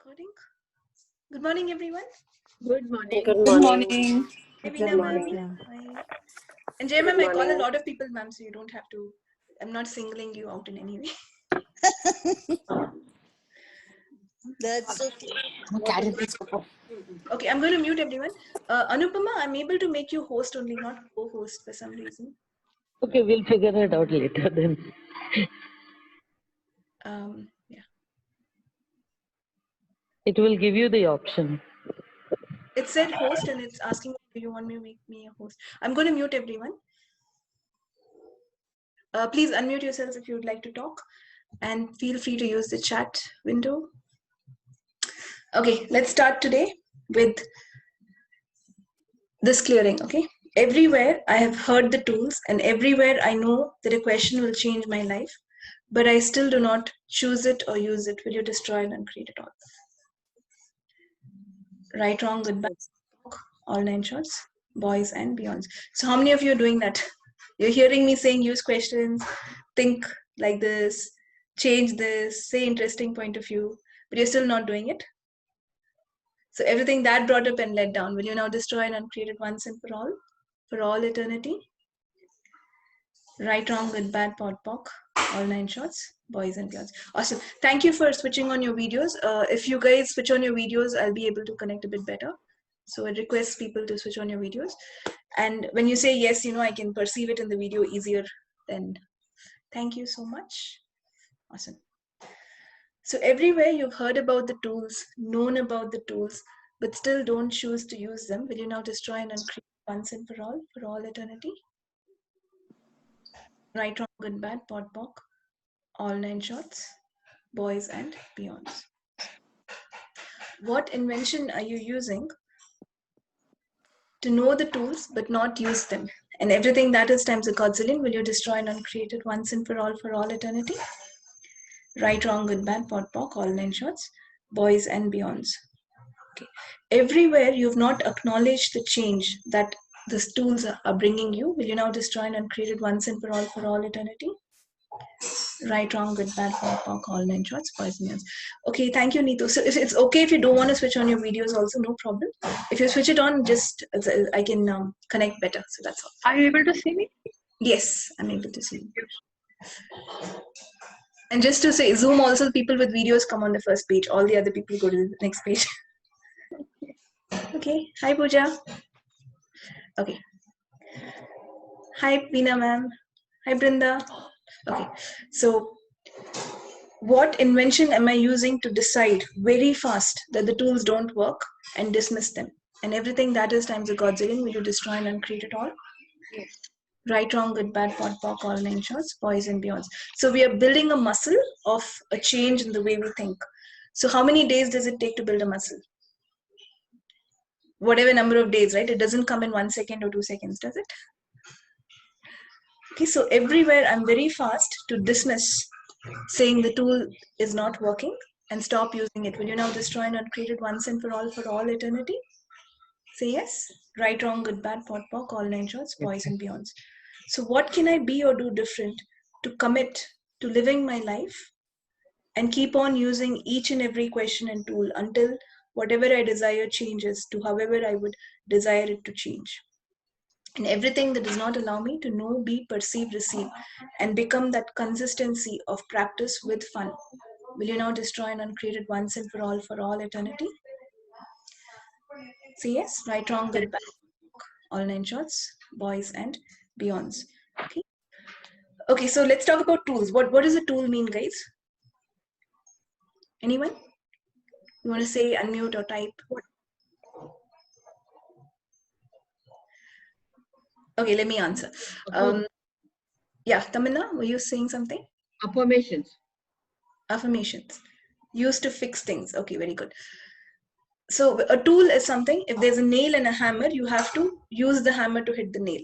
Recording. Good morning, everyone. Good morning. Good Good morning. morning. Hi, Good Veena ma'am. morning. Hi. And Jay Good ma'am, I call a morning. lot of people ma'am, so you don't have to. I'm not singling you out in any way. That's okay. Okay, I'm going to mute everyone. Anupama, I'm able to make you host only, not co-host for some reason. Okay, we'll figure it out later then. Yeah. It will give you the option. It said host and it's asking if you want me to make me a host. I'm going to mute everyone. Please unmute yourselves if you would like to talk and feel free to use the chat window. Okay, let's start today with this clearing. Okay, everywhere I have heard the tools and everywhere I know that a question will change my life, but I still do not choose it or use it. Will you destroy it and create it all? Right, wrong, good, bad, all 9 shots, boys and beyonds. So how many of you are doing that? You're hearing me saying use questions, think like this, change this, say interesting point of view, but you're still not doing it. So everything that brought up and let down, will you now destroy and uncreate it once and for all eternity? Right, wrong, good, bad, pod, poc, all 9 shots, boys and girls. Awesome. Thank you for switching on your videos. If you guys switch on your videos, I'll be able to connect a bit better. So I request people to switch on your videos. And when you say yes, I can perceive it in the video easier then. Thank you so much. Awesome. So everywhere you've heard about the tools, known about the tools, but still don't choose to use them, will you now destroy and uncreate once and for all eternity? Right, wrong, good, bad, pod, poc, all 9 shots, boys and beyonds. What invention are you using to know the tools but not use them? And everything that is times a godzillion, will you destroy and uncreate it once and for all eternity? Right, wrong, good, bad, pod, poc, all 9 shots, boys and beyonds. Okay. Everywhere you've not acknowledged the change that these tools are bringing you, will you now destroy and uncreate it once and for all eternity? Right, wrong, good, bad, pod, poc, all 9 shots, boys and beyonds. Okay, thank you, Neetu. So if it's okay if you don't want to switch on your videos also, no problem. If you switch it on, just I can connect better. So that's all. Are you able to see me? Yes, I'm able to see you. And just to say, Zoom also, people with videos come on the first page. All the other people go to the next page. Okay. Hi, Pooja. Okay. Hi, Veena ma'am. Hi, Brinda. Okay. So what invention am I using to decide very fast that the tools don't work and dismiss them? And everything that is times a godzillion, will you destroy and uncreate it all? Yes. Right, wrong, good, bad, pod, poc, all 9 shots, boys and beyonds. So we are building a muscle of a change in the way we think. So how many days does it take to build a muscle? Whatever number of days, right? It doesn't come in 1 second or 2 seconds, does it? Okay, so everywhere I'm very fast to dismiss saying the tool is not working and stop using it. Will you now destroy and uncreate it once and for all eternity? Say yes. Right, wrong, good, bad, pod, poc, all 9 shots, boys and beyonds. So what can I be or do different to commit to living my life and keep on using each and every question and tool until whatever I desire changes to however I would desire it to change? And everything that does not allow me to know, be, perceive, receive, and become that consistency of practice with fun, will you now destroy and uncreate it once and for all eternity? Say yes. Right, wrong, good, bad, all 9 shots, boys and beyonds. Okay. Okay, so let's talk about tools. What does a tool mean, guys? Anyone? You want to say unmute or type? Okay, let me answer. Yeah, Tamina, were you saying something? Affirmations. Affirmations. Used to fix things. Okay, very good. So a tool is something, if there's a nail and a hammer, you have to use the hammer to hit the nail.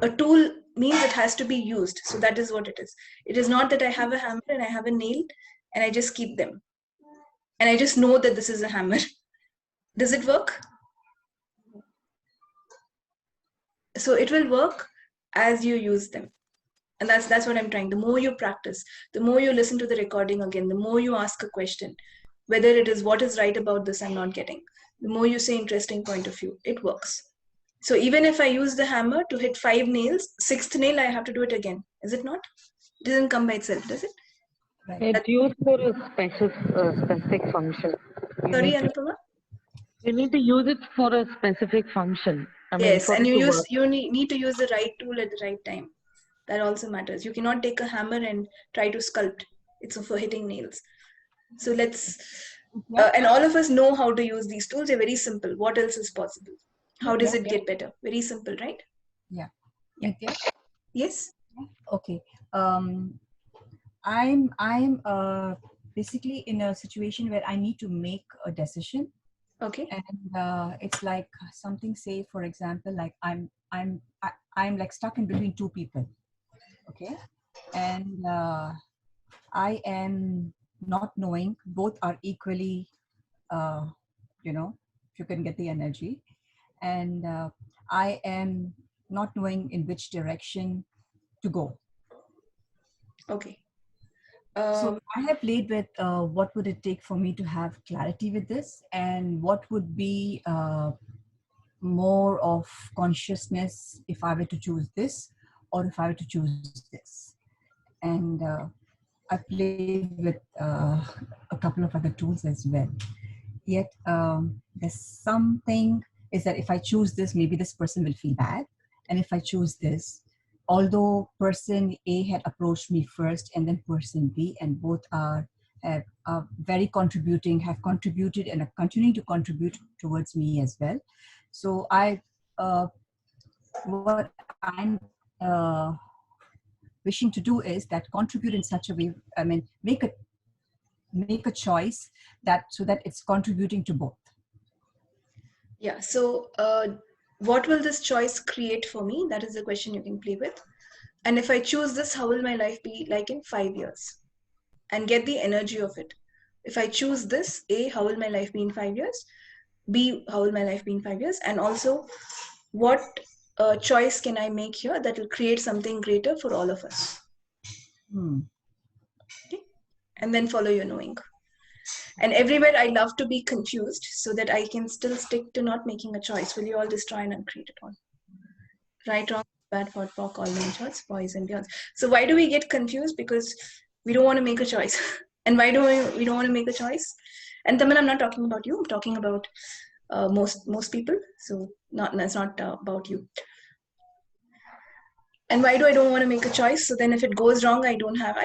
A tool means it has to be used. So that is what it is. It is not that I have a hammer and I have a nail and I just keep them. And I just know that this is a hammer. Does it work? So it will work as you use them. And that's what I'm trying. The more you practice, the more you listen to the recording again, the more you ask a question, whether it is what is right about this I'm not getting. The more you say interesting point of view, it works. So even if I use the hammer to hit 5 nails, 6th nail I have to do it again. Is it not? It doesn't come by itself, does it? Right. It's used for a specific function. Sorry, Anupama? You need to use it for a specific function. I mean, Yes, for and it to work. you need to use the right tool at the right time. That also matters. You cannot take a hammer and try to sculpt. It's for hitting nails. So let's, and all of us know how to use these tools. They're very simple. What else is possible? How does it get better? Very simple, right? Yeah. Yeah. Nithya? Yes. Okay. I'm basically in a situation where I need to make a decision, Okay. and it's like something. Say, for example, like I'm like stuck in between two people. Okay, and I am not knowing. Both are equally, you know, if you can get the energy, and I am not knowing in which direction to go. Okay. So I have played with what would it take for me to have clarity with this, and what would be more of consciousness if I were to choose this, or if I were to choose this. And I played with a couple of other tools as well. Yet there's something is that if I choose this, maybe this person will feel bad, and if I choose this, although person A had approached me first and then person B, and both are very contributing, have contributed and are continuing to contribute towards me as well. So what I'm wishing to do is that contribute in such a way, I mean, make a choice that so that it's contributing to both. Yeah. So what will this choice create for me? That is the question you can play with. And if I choose this, how will my life be like in 5 years? And get the energy of it. If I choose this, A, how will my life be in 5 years? B, how will my life be in 5 years? And also, what choice can I make here that will create something greater for all of us? Okay? And then follow your knowing. And everywhere I love to be confused so that I can still stick to not making a choice. Will you all destroy and uncreate it all? Right, wrong, bad, for pork, all name shots, boys and beyonds. So why do we get confused? Because we don't want to make a choice. And why do we don't want to make a choice? And Taman, I'm not talking about you. I'm talking about most people. So that's not about you. And why do I don't want to make a choice? So then if it goes wrong, I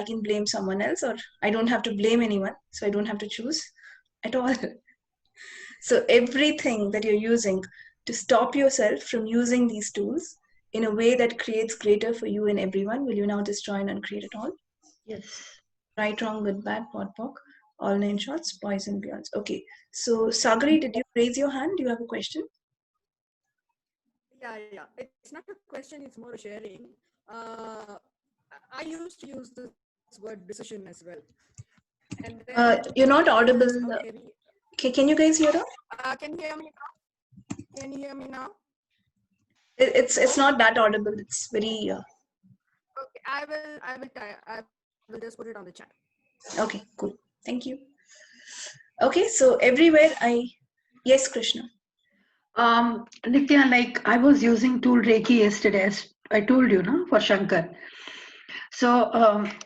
can blame someone else, or I don't have to blame anyone. So I don't have to choose at all. So everything that you're using to stop yourself from using these tools in a way that creates greater for you and everyone, will you now destroy and uncreate it all? Yes. Right, wrong, good, bad, pod, poc, all nine shots, boys and beyonds. Okay. So Sagari, did you raise your hand? Do you have a question? Yeah. It's not a question, it's more a sharing. I used to use this word decision as well. And then You're not audible. Okay, can you guys hear her? can you hear me now? Can you hear me now? It's not that audible. It's very. Okay, I will just put it on the chat. Okay, cool. Thank you. Okay, so everywhere yes, Krishna. Nithya, like I was using tool Reiki yesterday, as I told you, no, for Shankar. So,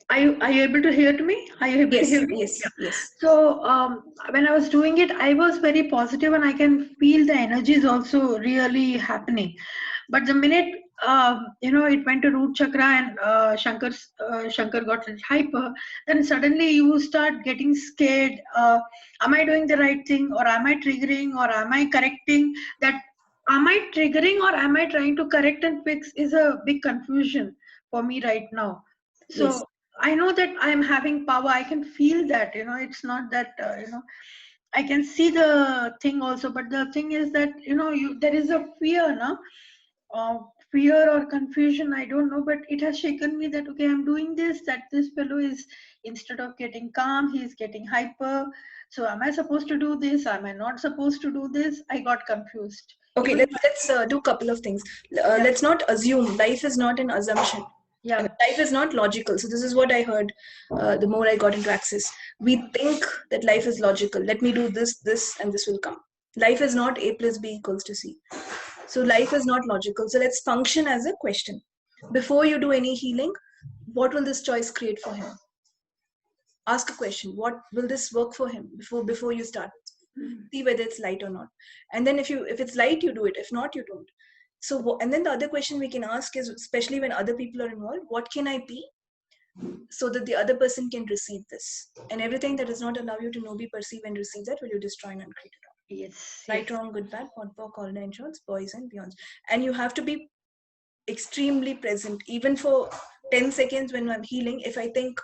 are you able to hear me? Are you able to hear me? Yes. So, when I was doing it, I was very positive, and I can feel the energies also really happening. But the minute it went to root chakra, and Shankar got hyper, then suddenly you start getting scared. Am I doing the right thing, or am I triggering, or am I correcting? That am I triggering, or am I trying to correct and fix is a big confusion for me right now. So Yes. I know that I'm having power. I can feel that, it's not that, I can see the thing also, but the thing is that, there is a fear, no? Fear or confusion, I don't know, but it has shaken me that, okay, I'm doing this, that this fellow is, instead of getting calm, he's getting hyper. So am I supposed to do this? Am I not supposed to do this? I got confused. Okay, let's do a couple of things. Let's not assume. Life is not an assumption. Yeah. Life is not logical. So this is what I heard the more I got into Access. We think that life is logical. Let me do this, and this will come. Life is not A plus B equals to C. So life is not logical. So let's function as a question. Before you do any healing, what will this choice create for him? Ask a question. What will this work for him before you start? See whether it's light or not. And then if it's light, you do it. If not, you don't. So, and then the other question we can ask is, especially when other people are involved, what can I be so that the other person can receive this? And everything that does not allow you to know, be, perceive, and receive that, will you destroy and uncreate it all? Yes. Right, wrong, good, bad, pot, pock, all nine shorts, boys and beyonds. And you have to be extremely present, even for 10 seconds when I'm healing. If I think,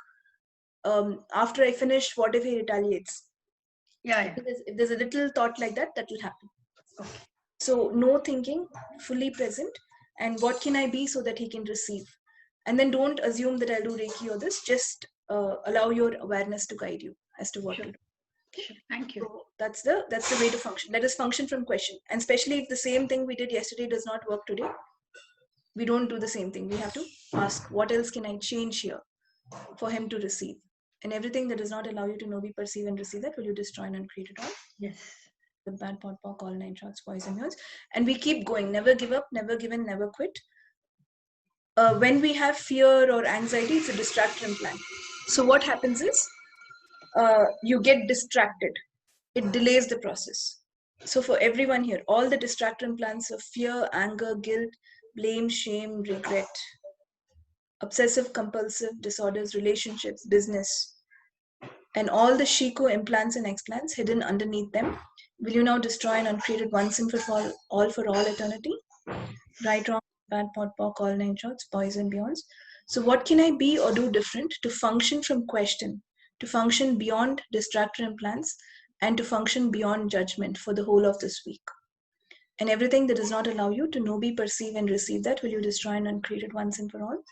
after I finish, what if he retaliates? Yeah. If there's a little thought like that, that will happen. Okay. So no thinking, fully present, and what can I be so that he can receive? And then don't assume that I'll do Reiki or this. Just allow your awareness to guide you as to what to do. Sure. Thank you. So that's the way to function. Let us function from question. And especially if the same thing we did yesterday does not work today, we don't do the same thing. We have to ask, what else can I change here for him to receive? And everything that does not allow you to know, be, perceive, and receive that, will you destroy and uncreate it all? Yes. The bad, pot, pock, all nine shorts, boys and girls. And we keep going. Never give up, never give in, never quit. When we have fear or anxiety, it's a distraction implant. So what happens is, you get distracted. It delays the process. So for everyone here, all the distraction implants of fear, anger, guilt, blame, shame, regret, obsessive compulsive disorders, relationships, business, and all the Shiko implants and explants hidden underneath them, will you now destroy and uncreate it once and for all eternity? Right, wrong, bad, pot, pock, all nine shorts, boys and beyonds. So what can I be or do different to function from question, to function beyond distractor implants, and to function beyond judgment for the whole of this week? And everything that does not allow you to know, be, perceive, and receive that, will you destroy and uncreate it once and for all?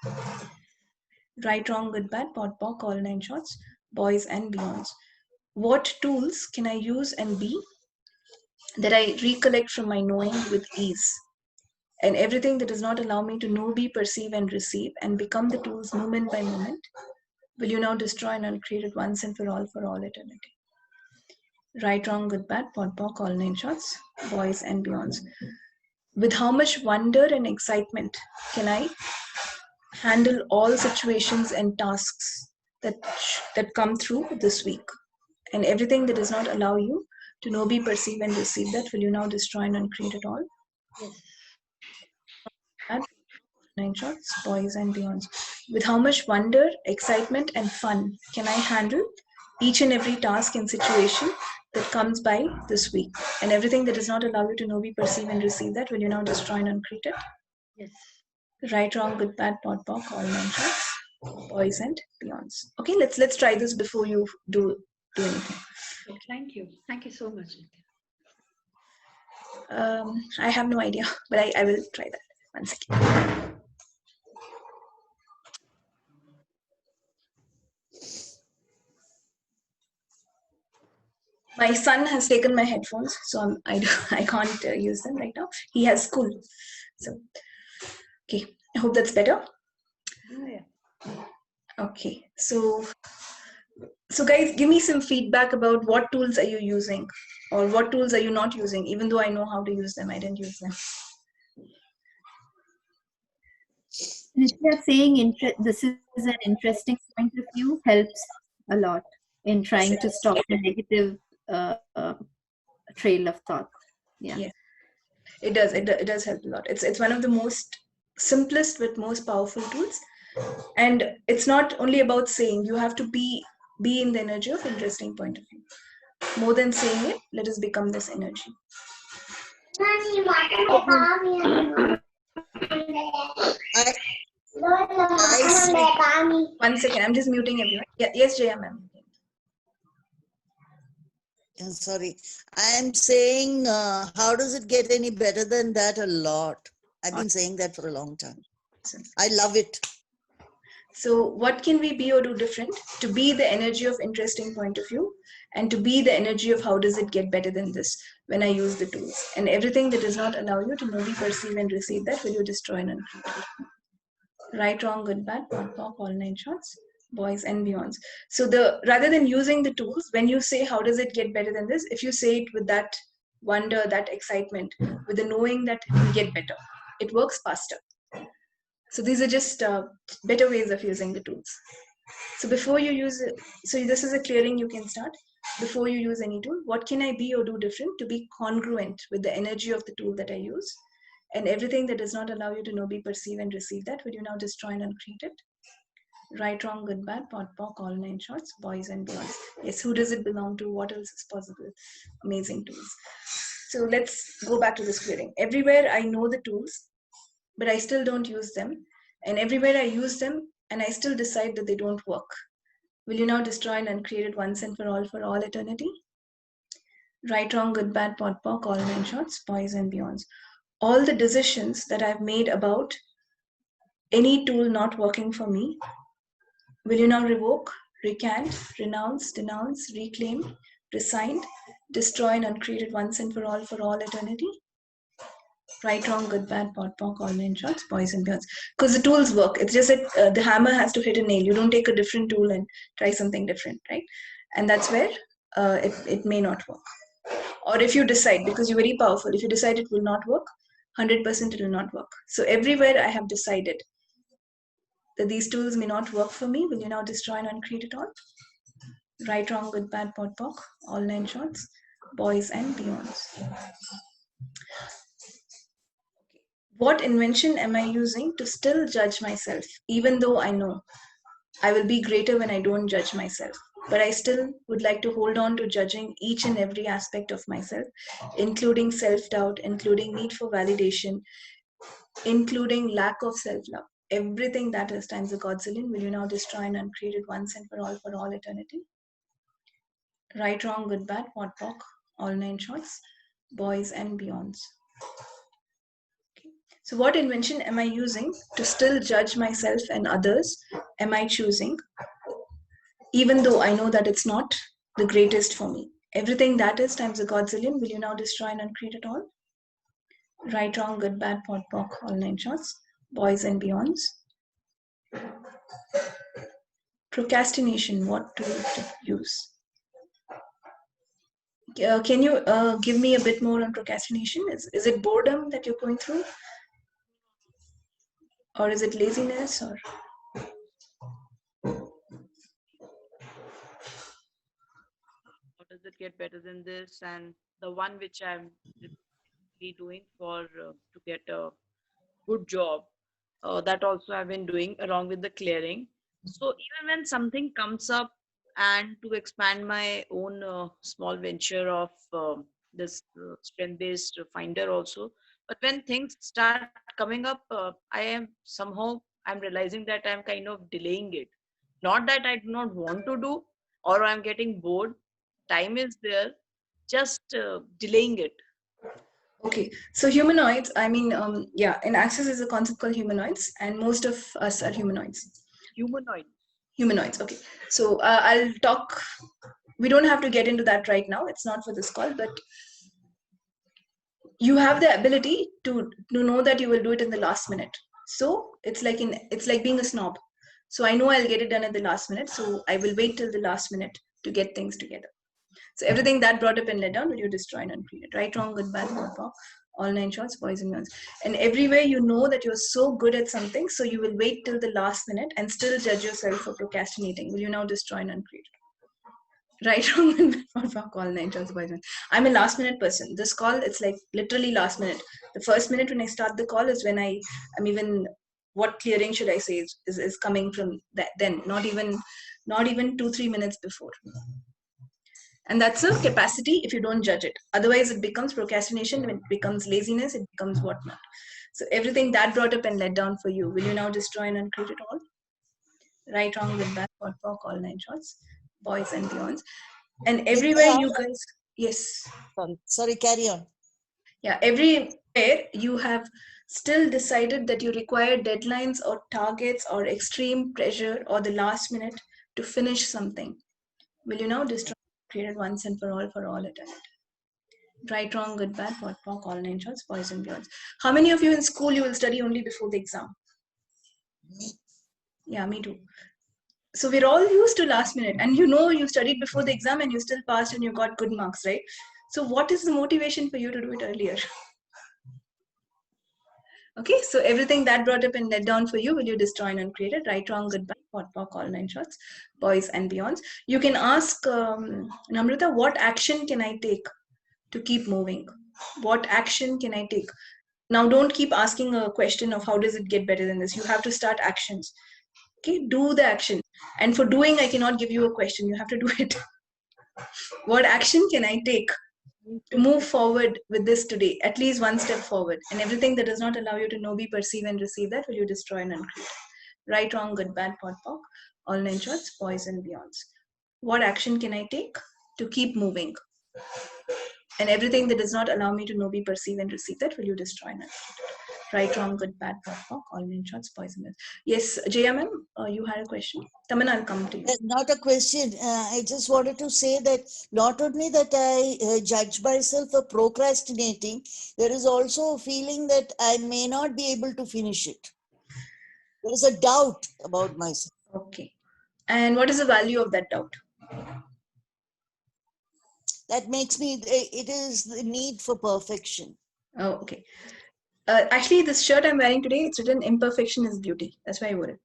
Right, wrong, good, bad, pot, pock, all nine shorts, boys and beyonds. What tools can I use and be that I recollect from my knowing with ease? And everything that does not allow me to know, be, perceive, and receive, and become the tools moment by moment, will you now destroy and uncreate it once and for all eternity? Right, wrong, good, bad, pot, pock, all nine shorts, boys and beyonds. With how much wonder and excitement can I handle all situations and tasks that come through this week? And everything that does not allow you to know, be, perceive, and receive that, will you now destroy and uncreate it all? Yes. And nine shorts, boys and beyonds. With how much wonder, excitement, and fun can I handle each and every task and situation that comes by this week? And everything that does not allow you to know, be, perceive, and receive that, will you now destroy and uncreate it? Yes. Right, wrong, good, bad, pot, pock, all nine shorts, boys and beyonds. Okay, let's try this before you do anything. Thank you. Thank you so much. I have no idea, but I will try that. 1 second. My son has taken my headphones, so I can't use them right now. He has school. So, okay, I hope that's better. Yeah. Okay, so guys, give me some feedback about what tools are you using, or what tools are you not using, even though I know how to use them, I didn't use them. Nithya, saying this is an interesting point of view helps a lot in trying to stop the negative trail of thought. Yeah. It does help a lot. It's one of the most simplest but most powerful tools. And it's not only about saying, you have to be in the energy of interesting point of view. More than saying it, let us become this energy. One second, I'm just muting everyone. Yeah, yes, Jaya ma'am. Sorry, I am saying, how does it get any better than that? A lot. I've been saying that for a long time. I love it. So what can we be or do different to be the energy of interesting point of view, and to be the energy of how does it get better than this when I use the tools? And everything that does not allow you to know, be, perceive, and receive that, will you destroy and uncreate it? Right, wrong, good, bad, POD POC, all nine shorts, boys and beyonds. So rather than using the tools, when you say how does it get better than this, if you say it with that wonder, that excitement, with the knowing that it will get better, it works faster. So these are just better ways of using the tools. So before you use it, so this is a clearing you can start. Before you use any tool, what can I be or do different to be congruent with the energy of the tool that I use? And everything that does not allow you to know, be, perceive, and receive that, will you now destroy and uncreate it? Right, wrong, good, bad, POD POC, all nine shorts, boys and beyonds. Yes, who does it belong to? What else is possible? Amazing tools. So let's go back to this clearing. Everywhere I know the tools, but I still don't use them. And everywhere I use them, and I still decide that they don't work. Will you now destroy and uncreate it once and for all eternity? Right, wrong, good, bad, POD POC, all nine shorts, boys and beyonds. All the decisions that I've made about any tool not working for me, will you now revoke, recant, renounce, denounce, reclaim, resign, destroy and uncreate it once and for all eternity? Right, wrong, good, bad, POD POC, all nine shorts, boys and beyonds. Because the tools work. It's just that the hammer has to hit a nail. You don't take a different tool and try something different, right? And that's where it may not work. Or if you decide, because you're very powerful, if you decide it will not work, 100% it will not work. So everywhere I have decided that these tools may not work for me, will you now destroy and uncreate it all? Right, wrong, good, bad, POD POC, all nine shorts, boys and beyonds. What invention am I using to still judge myself, even though I know I will be greater when I don't judge myself? But I still would like to hold on to judging each and every aspect of myself, including self-doubt, including need for validation, including lack of self-love. Everything that is times a godzillion, will you now destroy and uncreate it once and for all eternity? Right, wrong, good, bad, POD POC, all nine shorts, boys and beyonds. So what invention am I using to still judge myself and others? Am I choosing, even though I know that it's not the greatest for me? Everything that is times a godzillion, will you now destroy and uncreate it all? Right, wrong, good, bad, POD POC, all nine shorts, boys and beyonds. Procrastination, what to use? Can you give me a bit more on procrastination? Is it boredom that you're going through? Or is it laziness? Or how does it get better than this? And the one which I'm repeatedly doing for to get a good job, that also I've been doing along with the clearing. So even when something comes up, and to expand my own small venture of this strength-based finder also, but when things start coming up, I am somehow I'm realizing that I'm kind of delaying it. Not that I do not want to do or I'm getting bored. Time is there, just delaying it. okay, so humanoids, I mean, yeah, in Access is a concept called humanoids, and most of us are humanoids. Humanoid. Humanoids, okay. So I'll talk, we don't have to get into that right now. It's not for this call, but you have the ability to know that you will do it in the last minute. So it's like being a snob. So I know I'll get it done at the last minute. So I will wait till the last minute to get things together. So everything that brought up and let down, will you destroy and uncreate it? Right, wrong, good, bad, POD POC, all nine shorts, boys and girls. And everywhere you know that you're so good at something, so you will wait till the last minute and still judge yourself for procrastinating. Will you now destroy and uncreate it? Right, wrong, good, bad, POD POC, all nine shorts, boys and girls. I'm a last minute person. This call, it's like literally last minute. The first minute when I start the call is when I'm even, what clearing should I say is coming from that, then not even 2-3 minutes before. And that's a capacity if you don't judge it. Otherwise, it becomes procrastination, it becomes laziness, it becomes whatnot. So everything that brought up and let down for you, will you now destroy and uncreate it all? Right, wrong, good, bad, POD POC, all nine shorts, boys and beyonds. And everywhere you guys, yes. Sorry, carry on. Yeah, everywhere you have still decided that you require deadlines or targets or extreme pressure or the last minute to finish something. Will you now destroy and create it once and for all eternity? Right, wrong, good, bad, POD POC, all nine shorts, boys and beyonds. How many of you in school you will study only before the exam? Me. Yeah, me too. So we're all used to last minute, and you studied before the exam and you still passed and you got good marks, right? So what is the motivation for you to do it earlier? Okay, so everything that brought up and let down for you, will you destroy and uncreate it? Right, wrong, good, bad, pot, pock, all 9 shots, boys and beyonds. You can ask Namrata, what action can I take to keep moving? What action can I take? Now, don't keep asking a question of how does it get better than this. You have to start actions. Okay, do the action. And for doing, I cannot give you a question. You have to do it. What action can I take to move forward with this today? At least one step forward. And everything that does not allow you to know, be, perceive, and receive that, will you destroy and uncreate? Right, wrong, good, bad, pot, pock, all 9 shots, boys and beyonds. What action can I take to keep moving? And everything that does not allow me to know, be, perceive, and receive that, will you destroy and uncreate? Right, wrong, good, bad, pot, pock, all 9 shots, boys and beyonds. Yes, Jaya ma'am, you had a question. Tamana, I'll come to you. Not a question. I just wanted to say that not only that I judge myself for procrastinating, there is also a feeling that I may not be able to finish it. There is a doubt about myself. Okay. And what is the value of that doubt? That makes me, it is the need for perfection. Oh, okay. Actually, this shirt I'm wearing today, it's written imperfection is beauty. That's why I wore it.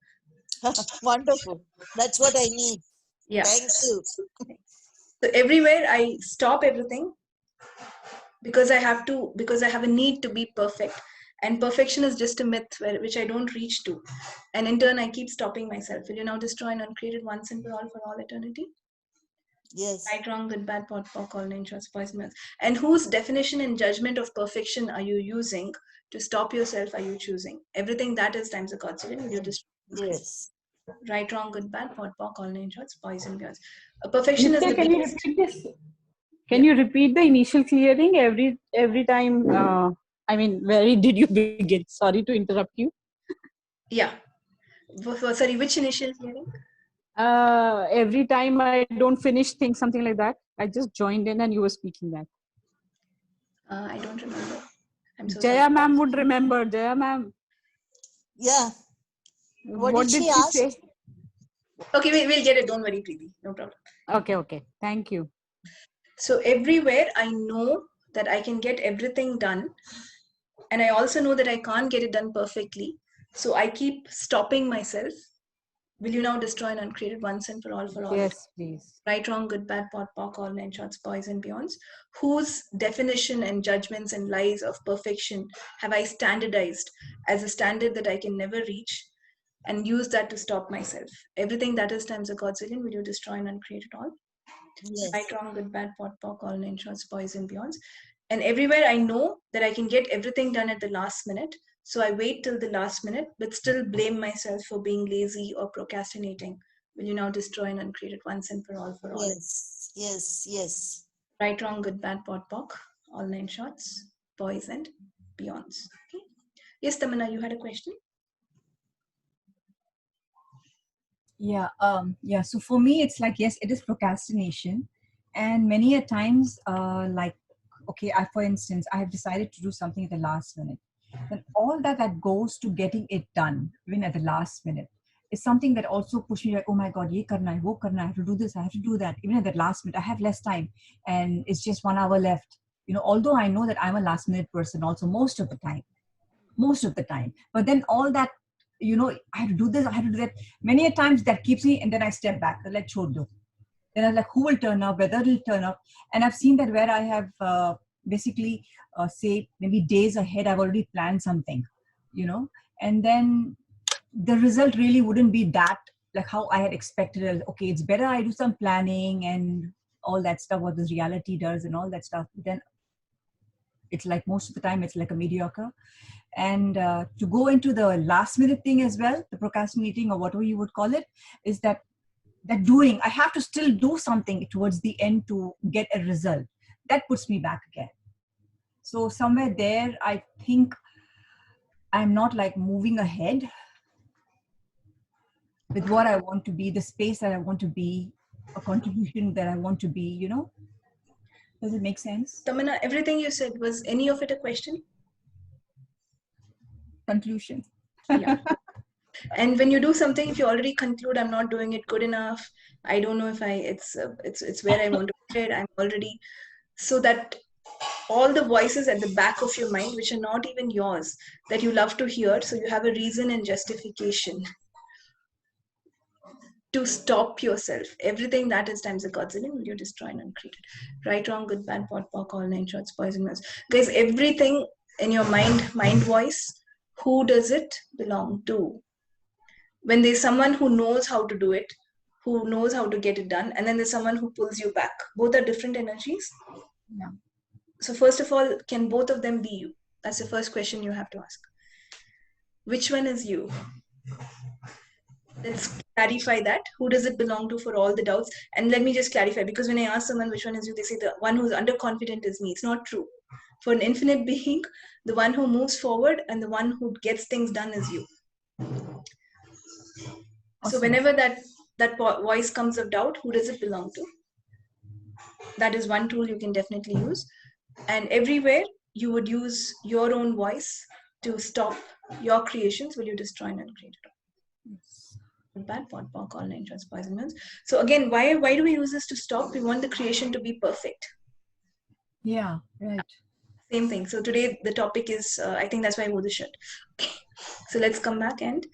Wonderful. That's what I need. Yeah. Thank you. So everywhere I stop everything because I have a need to be perfect. And perfection is just a myth which I don't reach to. And in turn, I keep stopping myself. Will you now destroy and uncreate it once and for all eternity? Yes. Right, wrong, good, bad, pot, pock, all 9 shots, boys, males. And whose definition and judgment of perfection are you using to stop yourself? Are you choosing? Everything that is times a constant. Will you destroy? Yes. Right, wrong, good, bad, pot, pock, all 9 shots, boys and girls. Perfection is Nithya, the can you biggest. repeat this? Can you repeat the initial clearing every time? I mean, where did you begin? Sorry to interrupt you. Yeah. Sorry, which initial clearing? Every time I don't finish things, something like that. I just joined in and you were speaking that. I don't remember. I'm so Jaya sorry. ma'am would remember. Jaya ma'am. Yeah. What did she say? Okay, we'll get it. Don't worry, Preeti. No problem. Okay. Thank you. So everywhere I know that I can get everything done, and I also know that I can't get it done perfectly. So I keep stopping myself. Will you now destroy and uncreate it once and for all for all? Yes, please. Right, wrong, good, bad, pot, pock, all 9 shots, boys and beyonds. Whose definition and judgments and lies of perfection have I standardized as a standard that I can never reach and use that to stop myself? Everything that is times a godzillion, will you destroy and uncreate it all? Yes. Right, wrong, good, bad, pot, pock, all 9 shots, boys and beyonds. And everywhere I know that I can get everything done at the last minute. So I wait till the last minute, but still blame myself for being lazy or procrastinating. Will you now destroy and uncreate it once and for all for all? Yes. Right, wrong, good, bad, pot, pock, all 9 shots, boys and beyonds. Okay. Yes, Tamana, you had a question? Yeah. So for me, it's like, yes, it is procrastination. And many a times, okay, for instance, I have decided to do something at the last minute. Then all that goes to getting it done, even at the last minute, is something that also pushes me like, oh my God, ye karna hai, wo karna hai, I have to do this, I have to do that. Even at the last minute, I have less time and it's just 1 hour left. Although I know that I'm a last minute person also most of the time, but then all that, I have to do this, I have to do that. Many a times that keeps me, and then I step back, like, chhod do. Then I'm like, who will turn up, whether it'll turn up. And I've seen that where I have basically, say, maybe days ahead, I've already planned something, and then the result really wouldn't be that, like how I had expected. Okay, it's better I do some planning and all that stuff, what this reality does and all that stuff. But then it's like most of the time, it's like a mediocre. And to go into the last minute thing as well, the procrastinating or whatever you would call it, is that doing, I have to still do something towards the end to get a result. That puts me back again. So somewhere there, I think I'm not like moving ahead with what I want to be, the space that I want to be, a contribution that I want to be, Does it make sense? Tamana, everything you said, was any of it a question? Conclusion. Yeah. And when you do something, if you already conclude, I'm not doing it good enough, I don't know if it's where I want to put it, I'm already, so that all the voices at the back of your mind, which are not even yours, that you love to hear, so you have a reason and justification to stop yourself. Everything that is times a godzillion will you destroy and uncreate it. Right, wrong, good, bad, pot, pock, all nine shorts, poison, guys, everything in your mind voice, who does it belong to? When there's someone who knows how to do it, who knows how to get it done, and then there's someone who pulls you back. Both are different energies. Yeah. So first of all, can both of them be you? That's the first question you have to ask. Which one is you? Let's clarify that. Who does it belong to for all the doubts? And let me just clarify, because when I ask someone which one is you, they say the one who's underconfident is me. It's not true. For an infinite being, the one who moves forward and the one who gets things done is you. So whenever that voice comes of doubt, who does it belong to? That is one tool you can definitely use. And everywhere you would use your own voice to stop your creations, will you destroy and uncreate it? Yes. Bad, pot, pock, all nine shorts, poison mills. So again, why do we use this to stop? We want the creation to be perfect. Yeah, right. Same thing. So today the topic is, I think that's why I wore the shirt. Okay. So let's come back, and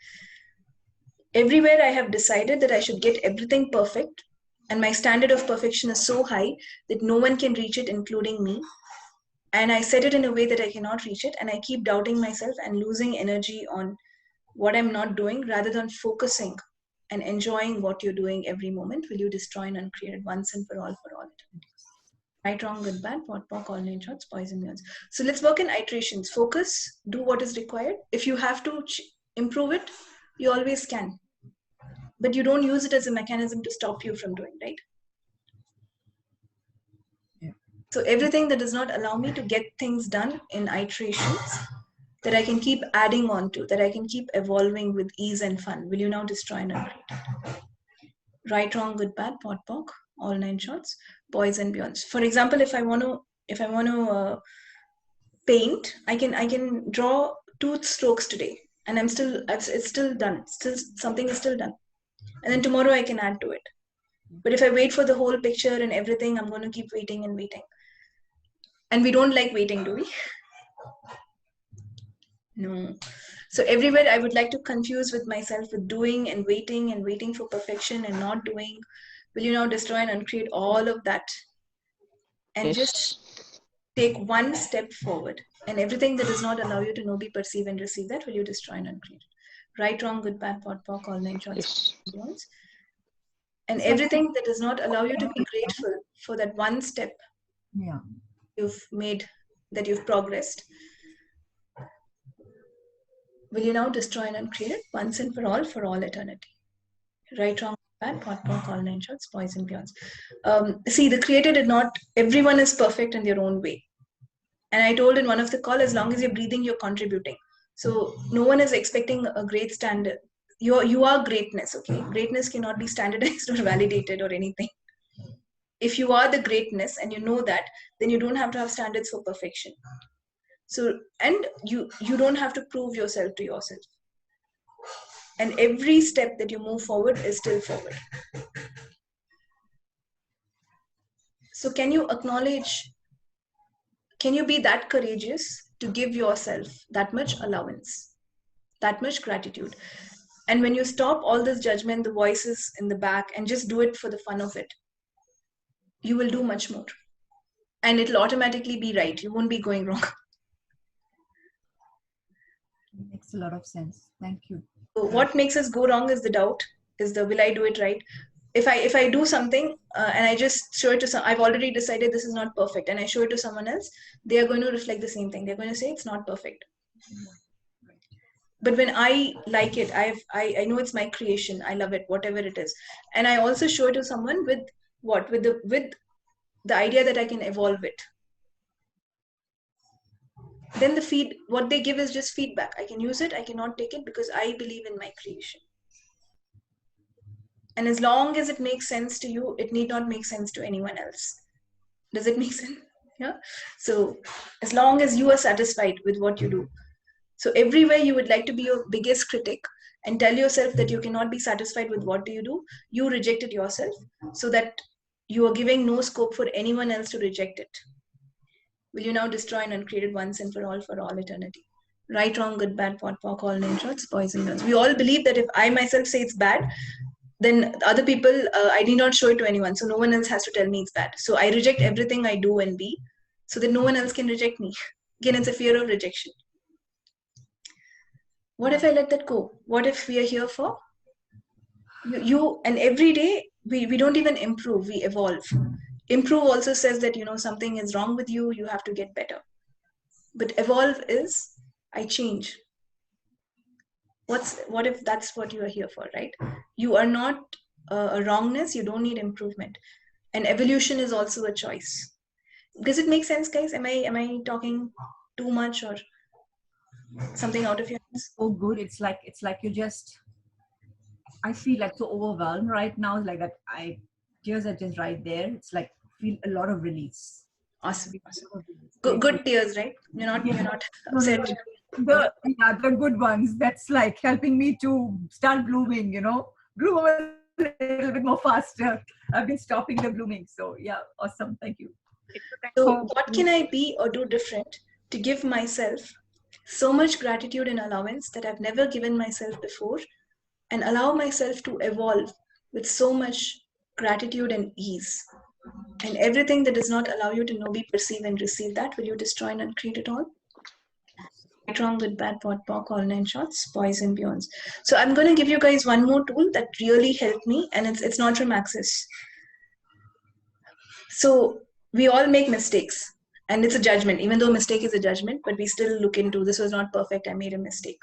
everywhere I have decided that I should get everything perfect, and my standard of perfection is so high that no one can reach it, including me. And I set it in a way that I cannot reach it, and I keep doubting myself and losing energy on what I'm not doing rather than focusing and enjoying what you're doing every moment. Will you destroy and uncreate it once and for all eternity? Right, wrong, good, bad, pot, pock, all nine shorts, poison mills. So let's work in iterations. Focus, do what is required. If you have to improve it, you always can. But you don't use it as a mechanism to stop you from doing, right? Yeah. So everything that does not allow me to get things done in iterations, that I can keep adding on to, that I can keep evolving with ease and fun, will you now destroy and uncreate it? Right, wrong, good, bad, pot, pock, all nine shorts, boys and beyonds. For example, if I want to paint, I can draw 2 strokes today, and it's still done. Still something is still done, and then tomorrow I can add to it. But if I wait for the whole picture and everything, I'm going to keep waiting and waiting. And we don't like waiting, do we? No. So everywhere I would like to confuse with myself with doing and waiting for perfection and not doing. Will you now destroy and uncreate all of that? And just take one step forward. And everything that does not allow you to know, be, perceive, and receive that, will you destroy and uncreate? Right, wrong, good, bad, pot, pock, all nine shorts. And everything that does not allow you to be grateful for that one step you've made, that you've progressed, will you now destroy and uncreate it once and for all eternity? Right, wrong, bad, pot, pock, all nine shorts, boys and beyonds. See, the Creator did not, everyone is perfect in their own way. And I told in one of the call, as long as you're breathing, you're contributing. So no one is expecting a great standard. You are greatness, okay? Greatness cannot be standardized or validated or anything. If you are the greatness and you know that, then you don't have to have standards for perfection. So, and you don't have to prove yourself to yourself. And every step that you move forward is still forward. So can you acknowledge, can you be that courageous to give yourself that much allowance, that much gratitude? And when you stop all this judgment, the voices in the back, and just do it for the fun of it, you will do much more. And it'll automatically be right. You won't be going wrong. It makes a lot of sense. Thank you. So what makes us go wrong is the doubt, is the will I do it right? If I do something and I just show it to some, I've already decided this is not perfect, and I show it to someone else, they are going to reflect the same thing. They're going to say it's not perfect. But when I like it, I know it's my creation. I love it, whatever it is, and I also show it to someone with what, with the idea that I can evolve it. Then what they give is just feedback. I can use it, I cannot take it, because I believe in my creation. And as long as it makes sense to you, it need not make sense to anyone else. Does it make sense? Yeah. So as long as you are satisfied with what you do. So everywhere you would like to be your biggest critic, and tell yourself that you cannot be satisfied with what you do, you reject it yourself, so that you are giving no scope for anyone else to reject it. Will you now destroy and uncreate it once and for all eternity? Right, wrong, good, bad, pot, pock, all name shots, boys and girls. We all believe that if I myself say it's bad, then other people, I need not show it to anyone. So no one else has to tell me it's bad. So I reject everything I do and be, so that no one else can reject me. Again, it's a fear of rejection. What if I let that go? What if we are here for you and every day we don't even improve, we evolve. Improve also says that, you know, something is wrong with you, you have to get better. But evolve is I change. What if that's what you are here for, right? You are not a wrongness, you don't need improvement. And evolution is also a choice. Does it make sense, guys? Am I talking too much or something out of your hands? So good. It's like you just, I feel like so overwhelmed right now. Like that, tears are just right there. It's like feel a lot of release. Awesome. Good tears, right? You're not upset. The good ones. That's like helping me to start blooming. You know, bloom a little bit more faster. I've been stopping the blooming. So yeah, awesome. Thank you. So what can I be or do different to give myself so much gratitude and allowance that I've never given myself before, and allow myself to evolve with so much gratitude and ease? And everything that does not allow you to know, be, perceive, and receive that, will you destroy and uncreate it all? Right, wrong, good, bad, pot, pock, all nine shots, boys and beyonds. So I'm going to give you guys one more tool that really helped me, and it's not from Access. So we all make mistakes, and it's a judgment. Even though mistake is a judgment, but we still look into, this was not perfect, I made a mistake.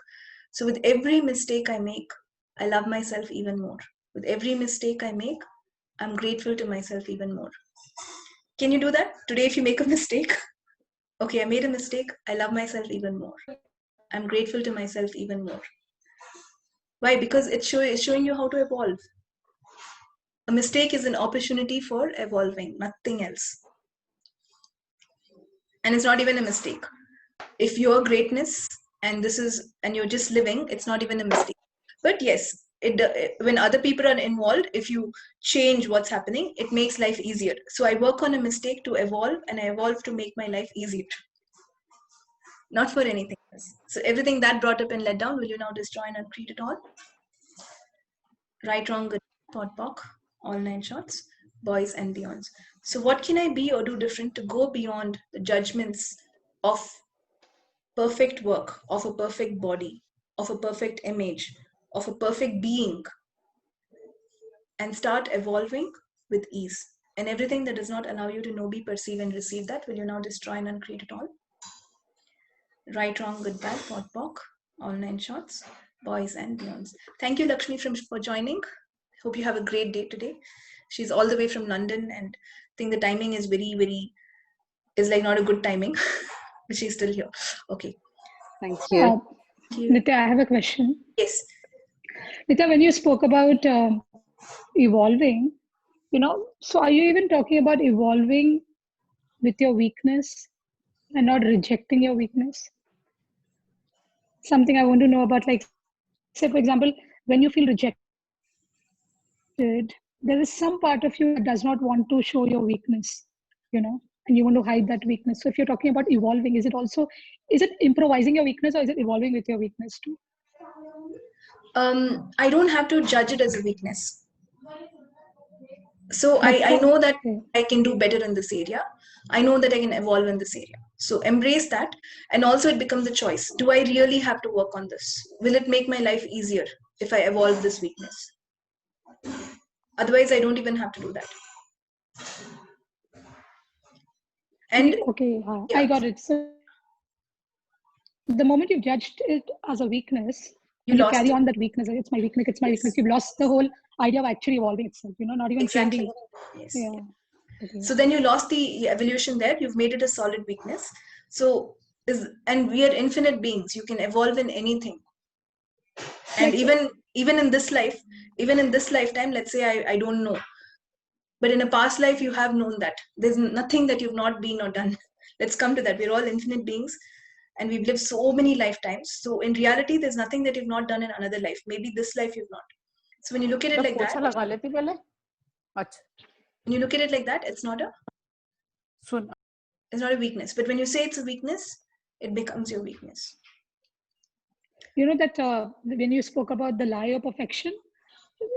So with every mistake I make, I love myself even more. With every mistake I make, I'm grateful to myself even more. Can you do that today? If you make a mistake, okay, I made a mistake, I love myself even more. I'm grateful to myself even more. Why? Because it's showing you how to evolve. A mistake is an opportunity for evolving, nothing else. And it's not even a mistake. If your greatness and you're just living, it's not even a mistake. But yes, when other people are involved, if you change what's happening, it makes life easier. So I work on a mistake to evolve, and I evolve to make my life easier, not for anything else. So everything that brought up and let down, will you now destroy and uncreate it all? Right, wrong, good, pot, pock, all nine shots, boys and beyonds. So what can I be or do different to go beyond the judgments of perfect work, of a perfect body, of a perfect image, of a perfect being, and start evolving with ease? And everything that does not allow you to know, be, perceive, and receive that, will you now destroy and uncreate it all? Right, wrong, good, bad, pot, pock, all nine shots, boys and beyonds. Thank you, Lakshmi, for joining. Hope you have a great day today. She's all the way from London, and I think the timing is is like not a good timing, but she's still here. Okay. Thank you. Nithya, I have a question. Yes. Nithya, when you spoke about evolving, so are you even talking about evolving with your weakness and not rejecting your weakness? Something I want to know about, like, say, for example, when you feel rejected, there is some part of you that does not want to show your weakness, and you want to hide that weakness. So if you're talking about evolving, is it improvising your weakness, or is it evolving with your weakness too? I don't have to judge it as a weakness. So I know that I can do better in this area. I know that I can evolve in this area. So embrace that. And also it becomes a choice. Do I really have to work on this? Will it make my life easier if I evolve this weakness? Otherwise, I don't even have to do that. And okay, yeah. I got it. So the moment you judged it as a weakness, you carry on that weakness. It's my weakness. It's my weakness. You've lost the whole idea of actually evolving itself. Not even changing. Yes. Yeah. Okay. So then you lost the evolution there. You've made it a solid weakness. So and we are infinite beings. You can evolve in anything. And even in this lifetime, let's say I don't know, but in a past life you have known that. There's nothing that you've not been or done. Let's come to that. We're all infinite beings, and we've lived so many lifetimes. So in reality, there's nothing that you've not done in another life. Maybe this life you've not. So when you look at it like that, पोछा लगा लेती पहले. अच्छा. when you look at it like that, it's not soon. a weakness. But when you say it's a weakness, it becomes your weakness. You know that when you spoke about the lie of perfection,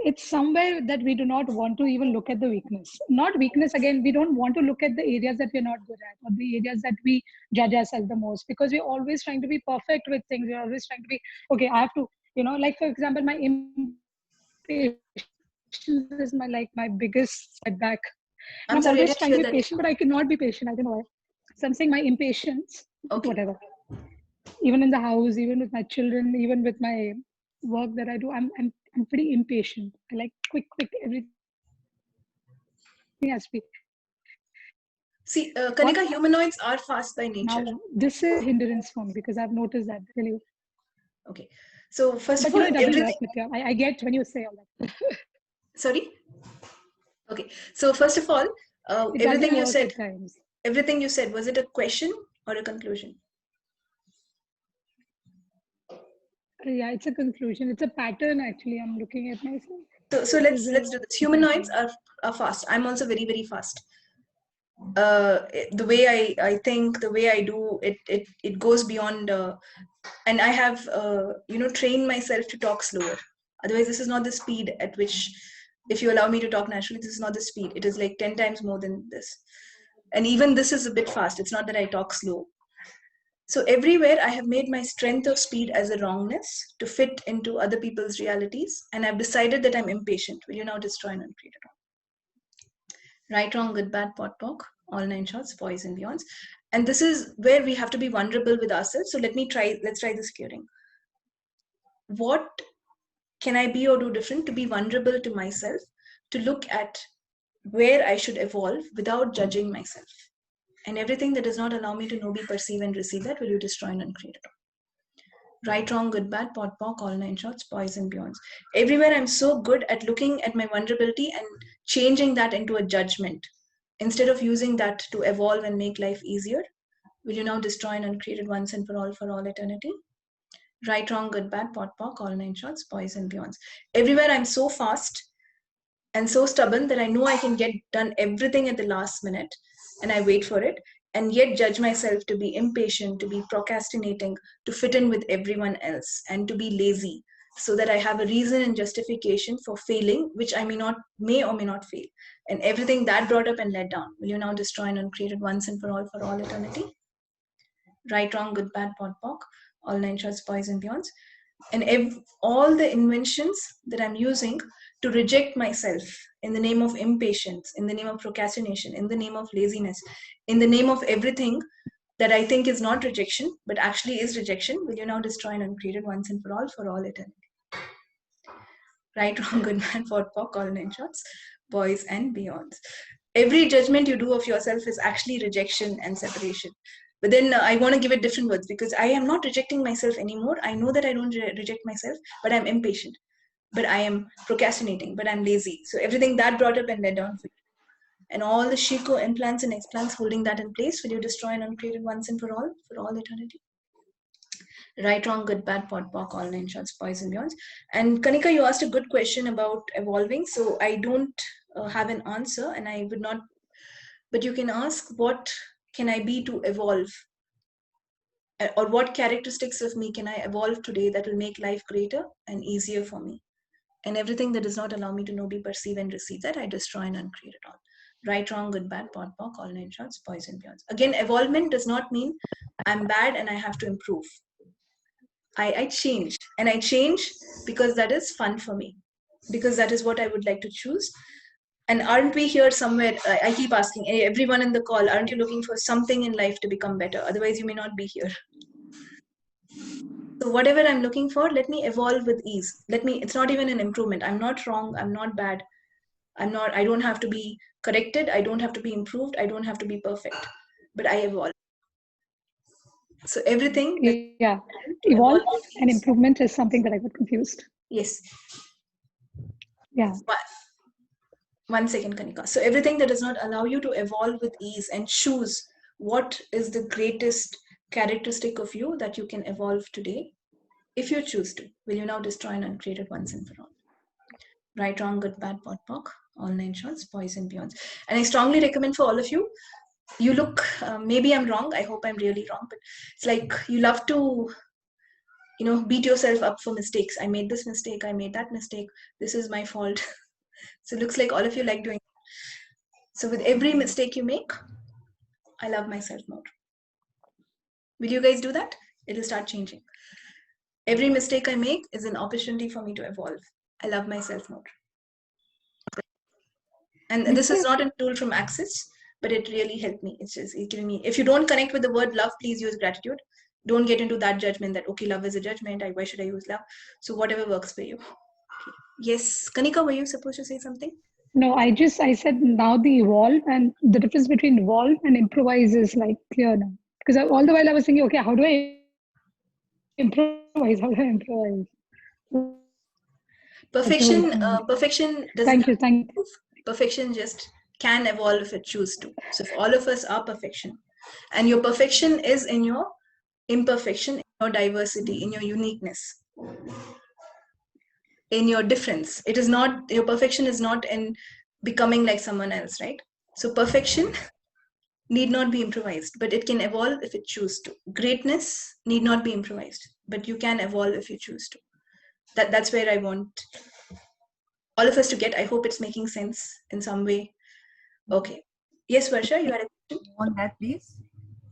it's somewhere that we do not want to even look at the weakness. Not weakness, again, we don't want to look at the areas that we're not good at or the areas that we judge ourselves the most, because we're always trying to be perfect with things. We're always trying to be, okay, I have to, like for example, my impatience is my biggest setback. And I'm sorry, I always didn't trying to hear be that. patient, but I cannot be patient. I don't know why. So I'm saying my impatience, whatever. Even in the house, even with my children, even with my work that I do, I'm pretty impatient. I like quick, everything has to be. See, Kanika, humanoids are fast by nature. Now, this is a hindrance for me because I've noticed that. Really. Okay. So first of But all, it doesn't everything. work with you. I get when you say all that. Sorry. Okay. So first of all, everything you said. Everything you said, was it a question or a conclusion? Yeah, it's a conclusion. It's a pattern. Actually, I'm looking at myself. So let's do this. Humanoids are fast. I'm also very, very fast. The way I think, the way I do it goes beyond. And I have trained myself to talk slower. Otherwise, this is not the speed at which, if you allow me to talk naturally, this is not the speed. It is like 10 times more than this. And even this is a bit fast. It's not that I talk slow. So everywhere I have made my strength of speed as a wrongness to fit into other people's realities. And I've decided that I'm impatient. Will you now destroy and uncreate it all? Right, wrong, good, bad, pot, pock, all 9 shots, boys and beyonds. And this is where we have to be vulnerable with ourselves. So let's try this clearing. What can I be or do different to be vulnerable to myself, to look at where I should evolve without judging myself? And everything that does not allow me to know, be, perceive, and receive that, will you destroy and uncreate it all? Right, wrong, good, bad, pot, pock, all 9 shots, boys and beyonds. Everywhere I'm so good at looking at my vulnerability and changing that into a judgment, instead of using that to evolve and make life easier, will you now destroy and uncreate it once and for all eternity? Right, wrong, good, bad, pot, pock, all 9 shots, boys and beyonds. Everywhere I'm so fast and so stubborn that I know I can get done everything at the last minute, and I wait for it, and yet judge myself to be impatient, to be procrastinating, to fit in with everyone else, and to be lazy, so that I have a reason and justification for failing, which I may or may not fail. And everything that brought up and let down, will you now destroy and uncreate it once and for all eternity? Right, wrong, good, bad, pot, pock, all 9 shots, boys and beyonds. And all the inventions that I'm using to reject myself in the name of impatience, in the name of procrastination, in the name of laziness, in the name of everything that I think is not rejection, but actually is rejection, will you now destroy and uncreate it once and for all eternity? Right, wrong, good, bad, pot, pock, all 9 shots, boys and beyonds. Every judgment you do of yourself is actually rejection and separation. But then I want to give it different words, because I am not rejecting myself anymore. I know that I don't reject myself, but I'm impatient, but I am procrastinating, but I'm lazy. So everything that brought up and led down for you, and all the Shiko implants and explants holding that in place, will you destroy and uncreate it once and for all eternity? Right, wrong, good, bad, pot, pock, all 9 shots, boys and beyonds. And Kanika, you asked a good question about evolving. So I don't have an answer, and I would not, but you can ask, what can I be to evolve? Or what characteristics of me can I evolve today that will make life greater and easier for me? And everything that does not allow me to know, be, perceive, and receive that, I destroy and uncreate it all. Right, wrong, good, bad, pot, pock, all 9 shots, boys and beyonds. Again, evolvement does not mean I'm bad and I have to improve. I change, and I change because that is fun for me, because that is what I would like to choose. And aren't we here somewhere? I keep asking everyone in the call, aren't you looking for something in life to become better? Otherwise, you may not be here. So whatever I'm looking for, let me evolve with ease. It's not even an improvement. I'm not wrong. I'm not bad. I don't have to be corrected. I don't have to be improved. I don't have to be perfect, but I evolve. So everything. Yeah. Evolve and improvement is something that I got confused. Yes. Yeah. One second, Kanika. So everything that does not allow you to evolve with ease and choose what is the greatest characteristic of you that you can evolve today, if you choose to, will you now destroy and uncreate it once and for all? Right, wrong, good, bad, POD, POC, all 9 shots, boys and beyonds. And I strongly recommend for all of you, you look, maybe I'm wrong, I hope I'm really wrong, but it's like you love to, beat yourself up for mistakes. I made this mistake, I made that mistake, this is my fault. So it looks like all of you like doing it. So with every mistake you make, I love myself more. Will you guys do that? It'll start changing. Every mistake I make is an opportunity for me to evolve. I love myself more. And this is not a tool from Access, but it really helped me. It's giving me, if you don't connect with the word love, please use gratitude. Don't get into that judgment that, okay, love is a judgment. Why should I use love? So whatever works for you. Okay. Yes, Kanika, were you supposed to say something? No, I said now the evolve, and the difference between evolve and improvise is like clear now. Because all the while I was thinking, okay, how do I improvise? How do I improvise? Perfection doesn't. Thank you. Perfection just can evolve if it chooses to. So if all of us are perfection, and your perfection is in your imperfection, in your diversity, in your uniqueness, in your difference. It is not, your perfection is not in becoming like someone else, right? So perfection need not be improvised, but it can evolve if it chooses to. Greatness need not be improvised, but you can evolve if you choose to. That's where I want all of us to get. I hope it's making sense in some way. Okay. Yes, Varsha, you had a question? On that, please.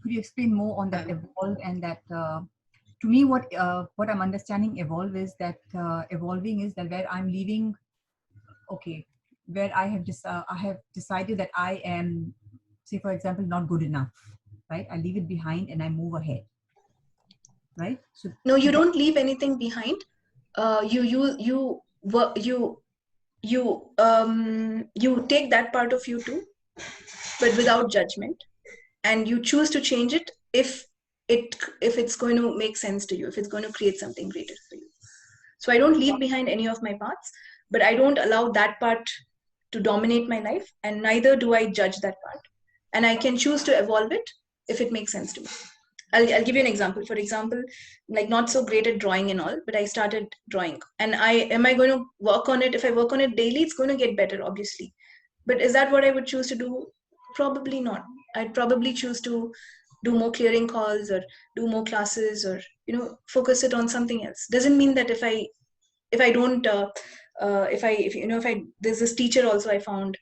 Could you explain more on that evolve and that? To me, what I'm understanding evolve is that evolving is that where I'm leaving. Okay, where I have decided that I am, say for example, not good enough, right? I leave it behind and I move ahead, right? So no, you don't leave anything behind. You take that part of you too, but without judgment, and you choose to change it if it's going to make sense to you, if it's going to create something greater for you. So I don't leave behind any of my paths, but I don't allow that part to dominate my life, and neither do I judge that part. And I can choose to evolve it if it makes sense to me. I'll give you an example. For example, like not so great at drawing and all, but I started drawing. And am I going to work on it? If I work on it daily, it's going to get better, obviously. But is that what I would choose to do? Probably not. I'd probably choose to do more clearing calls or do more classes, or focus it on something else. Doesn't mean that if I don't there's this teacher also I found.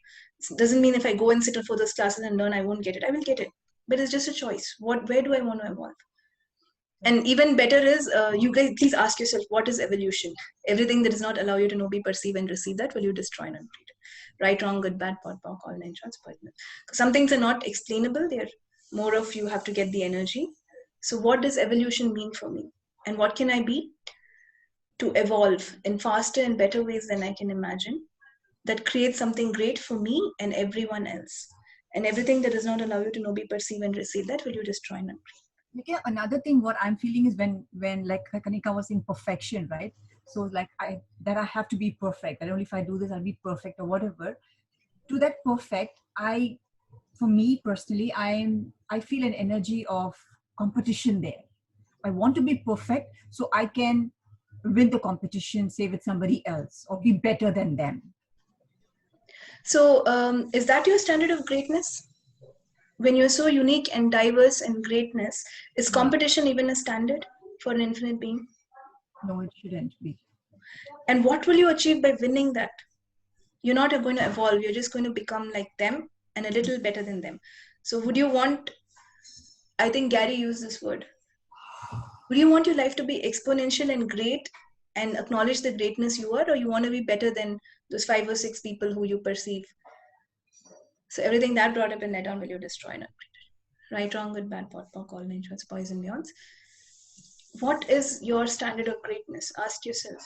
It doesn't mean if I go and sit for those classes and learn, I won't get it. I will get it. But it's just a choice. Where do I want to evolve? And even better is, you guys please ask yourself, what is evolution? Everything that does not allow you to know, be, perceive, and receive, that will you destroy and uncreate. Right, wrong, good, bad, POD, POC, all 9 shots, poison. Some things are not explainable. They're more of, you have to get the energy. So what does evolution mean for me? And what can I be to evolve in faster and better ways than I can imagine, that creates something great for me and everyone else? And everything that does not allow you to know, be, perceive, and receive, that will you destroy and uncreate. Okay, another thing what I'm feeling is when like Kanika was saying perfection, right? So like I have to be perfect. I don't know if I do this, I'll be perfect or whatever. To that perfect, for me personally, I feel an energy of competition there. I want to be perfect so I can win the competition, say with somebody else, or be better than them. So is that your standard of greatness? When you're so unique and diverse in greatness, is competition even a standard for an infinite being? No, it shouldn't be. And what will you achieve by winning that? You're not going to evolve. You're just going to become like them and a little better than them. So would you want, I think Gary used this word, would you want your life to be exponential and great and acknowledge the greatness you are, or you want to be better than those 5 or 6 people who you perceive? So everything that brought up and let down, will you destroy and uncreate? Right, wrong, good, bad, POD, POC, all 9 shots, boys and beyonds. What is your standard of greatness? Ask yourself.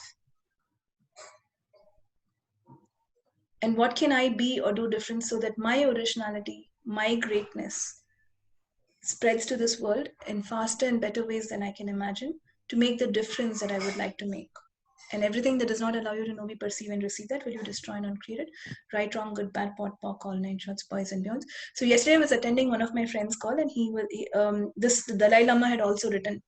And what can I be or do different so that my originality, my greatness spreads to this world in faster and better ways than I can imagine, to make the difference that I would like to make? And everything that does not allow you to know, be, perceive, and receive that, will you destroy and uncreate it? Right, wrong, good, bad, pot, pock, all nine shorts, boys and beyonds. So yesterday I was attending one of my friends' call, and this the Dalai Lama had also written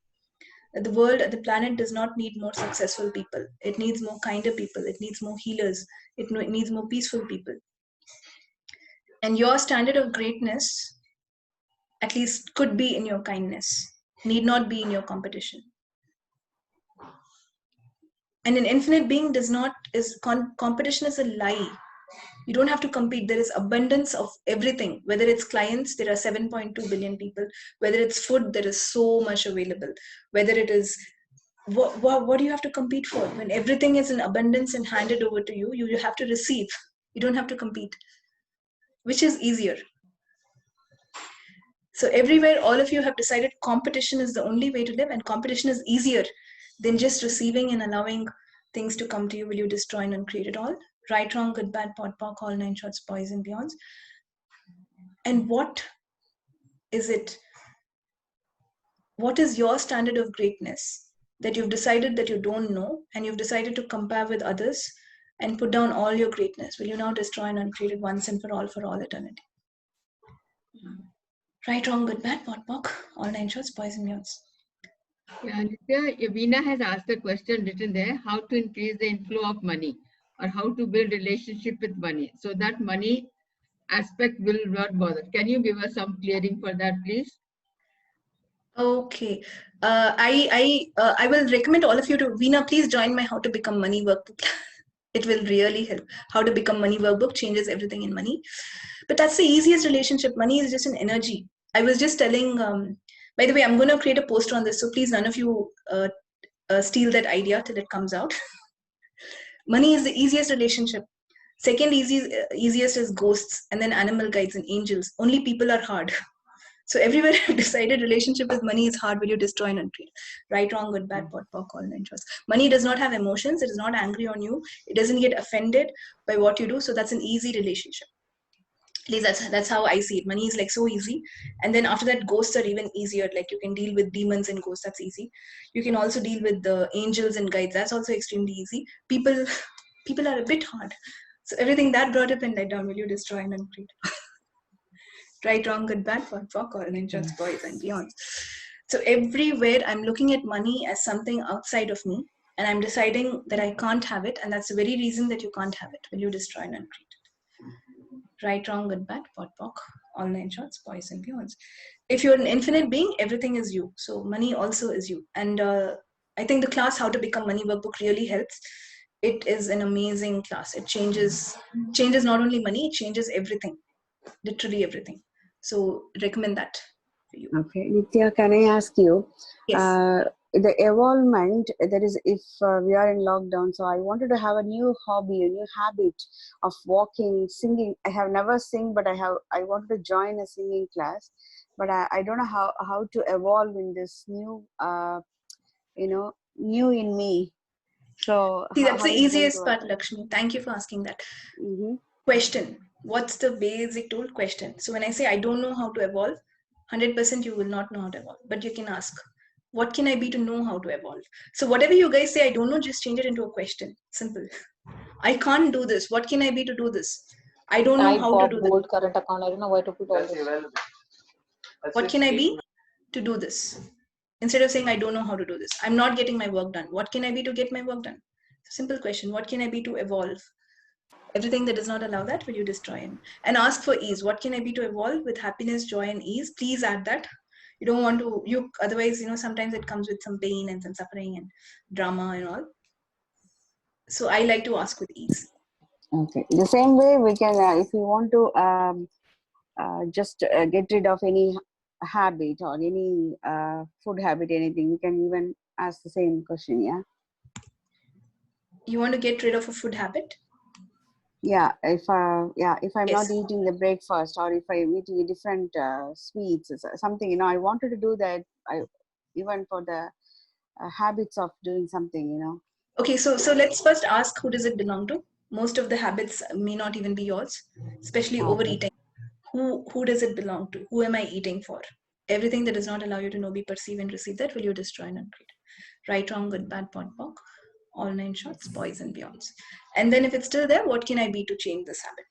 that the world, the planet does not need more successful people. It needs more kinder people. It needs more healers. It needs more peaceful people. And your standard of greatness, at least, could be in your kindness, need not be in your competition. And an infinite being competition is a lie. You don't have to compete. There is abundance of everything. Whether it's clients, there are 7.2 billion people. Whether it's food, there is so much available. Whether it is, what do you have to compete for? When everything is in abundance and handed over to you, you have to receive. You don't have to compete. Which is easier? So everywhere, all of you have decided competition is the only way to live, and competition is easier than just receiving and allowing things to come to you. Will you destroy and uncreate it all? Right, wrong, good, bad, pot, pock, all nine shorts, boys and beyonds. And what is it? What is your standard of greatness that you've decided that you don't know, and you've decided to compare with others and put down all your greatness? Will you now destroy and uncreate it once and for all eternity? Right, wrong, good, bad, pot, pock, all nine shorts, boys and beyonds. Yeah, Nithya, Veena has asked a question written there, how to increase the inflow of money or how to build relationship with money. So that money aspect will not bother. Can you give us some clearing for that, please? Okay. I will recommend all of you to, Veena, please join my How to Become Money workbook. It will really help. How to Become Money workbook changes everything in money. But that's the easiest relationship. Money is just an energy. I was just telling, by the way, I'm going to create a poster on this. So please, none of you steal that idea till it comes out. Money is the easiest relationship. Second easiest is ghosts, and then animal guides and angels. Only people are hard. So everywhere I've decided relationship with money is hard. Will you destroy and uncreate? Right, wrong, good, bad, pot, pock, all nine shorts. Money does not have emotions. It is not angry on you. It doesn't get offended by what you do. So that's an easy relationship. At least that's how I see it. Money is like so easy. And then after that, ghosts are even easier. Like you can deal with demons and ghosts. That's easy. You can also deal with the angels and guides. That's also extremely easy. People are a bit hard. So everything that brought up and let down, will you destroy and uncreate? Right, wrong, good, bad, pot, pock, all nine shorts, boys and beyond. So everywhere I'm looking at money as something outside of me, and I'm deciding that I can't have it, and that's the very reason that you can't have it. Will you destroy and uncreate it? Right, wrong, good, bad, pot, pock, all nine shorts, boys and beyonds. If you're an infinite being, everything is you. So money also is you. And I think the class How to Become Money workbook really helps. It is an amazing class. It changes not only money, it changes everything, literally everything. So recommend that for you. Okay, Nithya, can I ask you? Yes. The evolvement, that is, if we are in lockdown, so I wanted to have a new hobby, a new habit of walking, singing. I have never sing, but I wanted to join a singing class, but I don't know how to evolve in this new, new in me. So See, that's how the is going easiest to part, happen? Lakshmi. Thank you for asking that. Mm-hmm. Question. What's the basic tool? Question. So when I say I don't know how to evolve, 100% you will not know how to evolve. But you can ask, what can I be to know how to evolve? So whatever you guys say, I don't know, just change it into a question. Simple. I can't do this. What can I be to do this? I don't know how to do this. Gold current account. I don't know why to put all this. What can I be to do this? Instead of saying I don't know how to do this, I'm not getting my work done. What can I be to get my work done? Simple question. What can I be to evolve? Everything that does not allow that, will you destroy? And ask for ease. What can I be to evolve with happiness, joy, and ease? Please add that. You don't want to, otherwise, sometimes it comes with some pain and some suffering and drama and all. So I like to ask with ease. Okay. The same way we can, if we want to just get rid of any habit or any food habit, anything, we can even ask the same question. Yeah. You want to get rid of a food habit? Yeah, if I'm Yes. not eating the breakfast, or if I'm eating different sweets, something, I wanted to do that. Even for the habits of doing something. Okay, so let's first ask, who does it belong to? Most of the habits may not even be yours, especially overeating. Who does it belong to? Who am I eating for? Everything that does not allow you to know, be, perceive, and receive that, will you destroy and uncreate? Right, wrong, good, bad, pot, pock, all 9 shorts, boys and beyonds. And then if it's still there, what can I be to change this habit?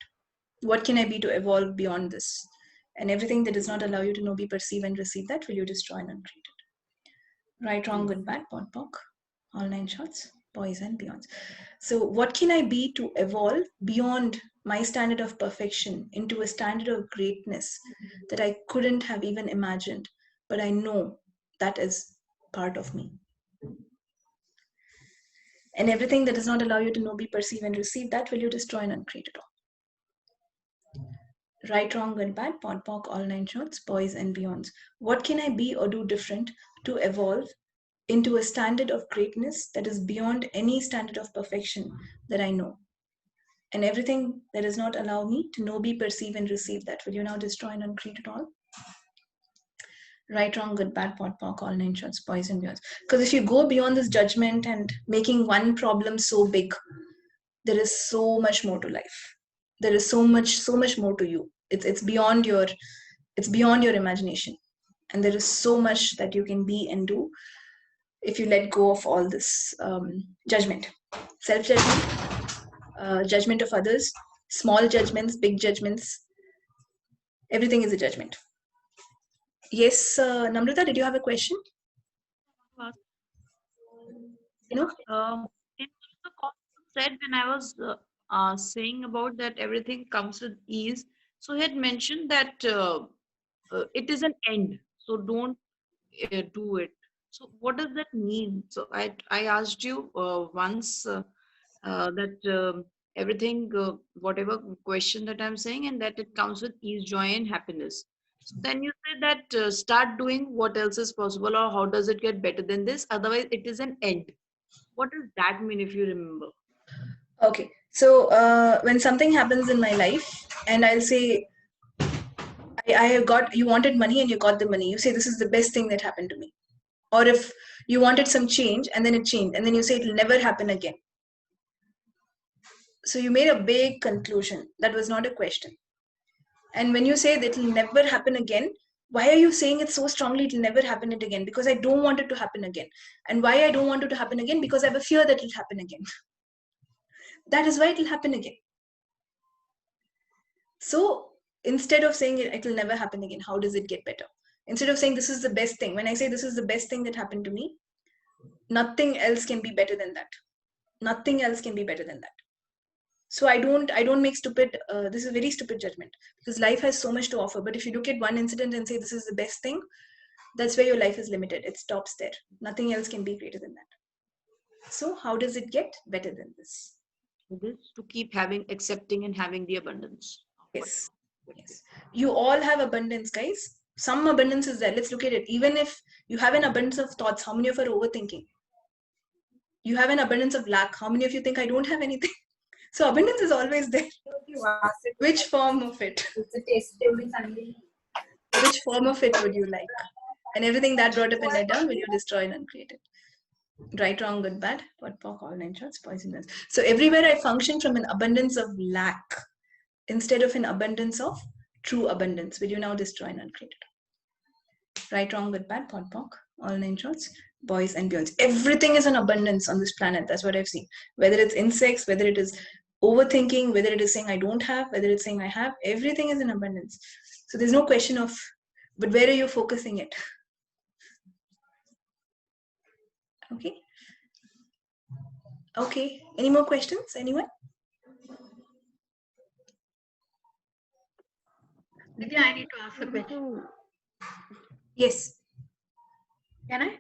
What can I be to evolve beyond this? And everything that does not allow you to know, be, perceive, and receive that, will you destroy and uncreate it? Right, wrong, good, bad, POD, POC, all 9 shorts, boys and beyonds. So what can I be to evolve beyond my standard of perfection into a standard of greatness that I couldn't have even imagined, but I know that is part of me. And everything that does not allow you to know, be, perceive, and receive that, will you destroy and uncreate it all? Right, wrong, good, bad, POD, POC, all 9 shorts, boys and beyonds. What can I be or do different to evolve into a standard of greatness that is beyond any standard of perfection that I know? And everything that does not allow me to know, be, perceive, and receive that, will you now destroy and uncreate it all? Right, wrong, good, bad, POD, POC, all 9 shorts, boys and beyonds. Because if you go beyond this judgment and making one problem so big, there is so much more to life. There is so much more to you. It's beyond your imagination. And there is so much that you can be and do if you let go of all this judgment, self-judgment, judgment of others, small judgments, big judgments. Everything is a judgment. Yes, Namrata, did you have a question? No? In the concept said when I was saying about that everything comes with ease, so he had mentioned that it is an end, so don't do it. So what does that mean? So I asked you once that everything, whatever question that I'm saying, and that it comes with ease, joy, and happiness. So then you say that start doing what else is possible, or how does it get better than this? Otherwise, it is an end. What does that mean if you remember? Okay. So when something happens in my life, and I'll say, I have got, you wanted money and you got the money. You say, this is the best thing that happened to me. Or if you wanted some change and then it changed, and then you say, it will never happen again. So you made a big conclusion. That was not a question. And when you say that it will never happen again, why are you saying it so strongly, it will never happen it again? Because I don't want it to happen again. And why I don't want it to happen again? Because I have a fear that it will happen again. That is why it will happen again. So instead of saying it will never happen again, how does it get better? Instead of saying this is the best thing, when I say this is the best thing that happened to me, nothing else can be better than that. Nothing else can be better than that. So I don't make stupid, this is a very stupid judgment, because life has so much to offer. But if you look at one incident and say this is the best thing, that's where your life is limited. It stops there. Nothing else can be greater than that. So how does it get better than this? This to keep having, accepting, and having the abundance. Yes. Yes. You all have abundance, guys. Some abundance is there. Let's look at it. Even if you have an abundance of thoughts, how many of you are overthinking? You have an abundance of lack. How many of you think I don't have anything? So abundance is always there. Which form of it? Which form of it would you like? And everything that brought up and let down, will you destroy and uncreate it? Right, wrong, good, bad, POD, POC, all 9 shorts, boys and girls. So everywhere I function from an abundance of lack instead of an abundance of true abundance. Will you now destroy and uncreate it? Right, wrong, good, bad, POD, POC, all 9 shorts, boys and beyonds. Everything is an abundance on this planet. That's what I've seen. Whether it's insects, whether it is overthinking, whether it is saying I don't have, whether it's saying I have, everything is in abundance. So there's no question of, but where are you focusing it? Okay. Okay. Any more questions? Anyone? Nithya, I need to ask a question. Yes. Can I?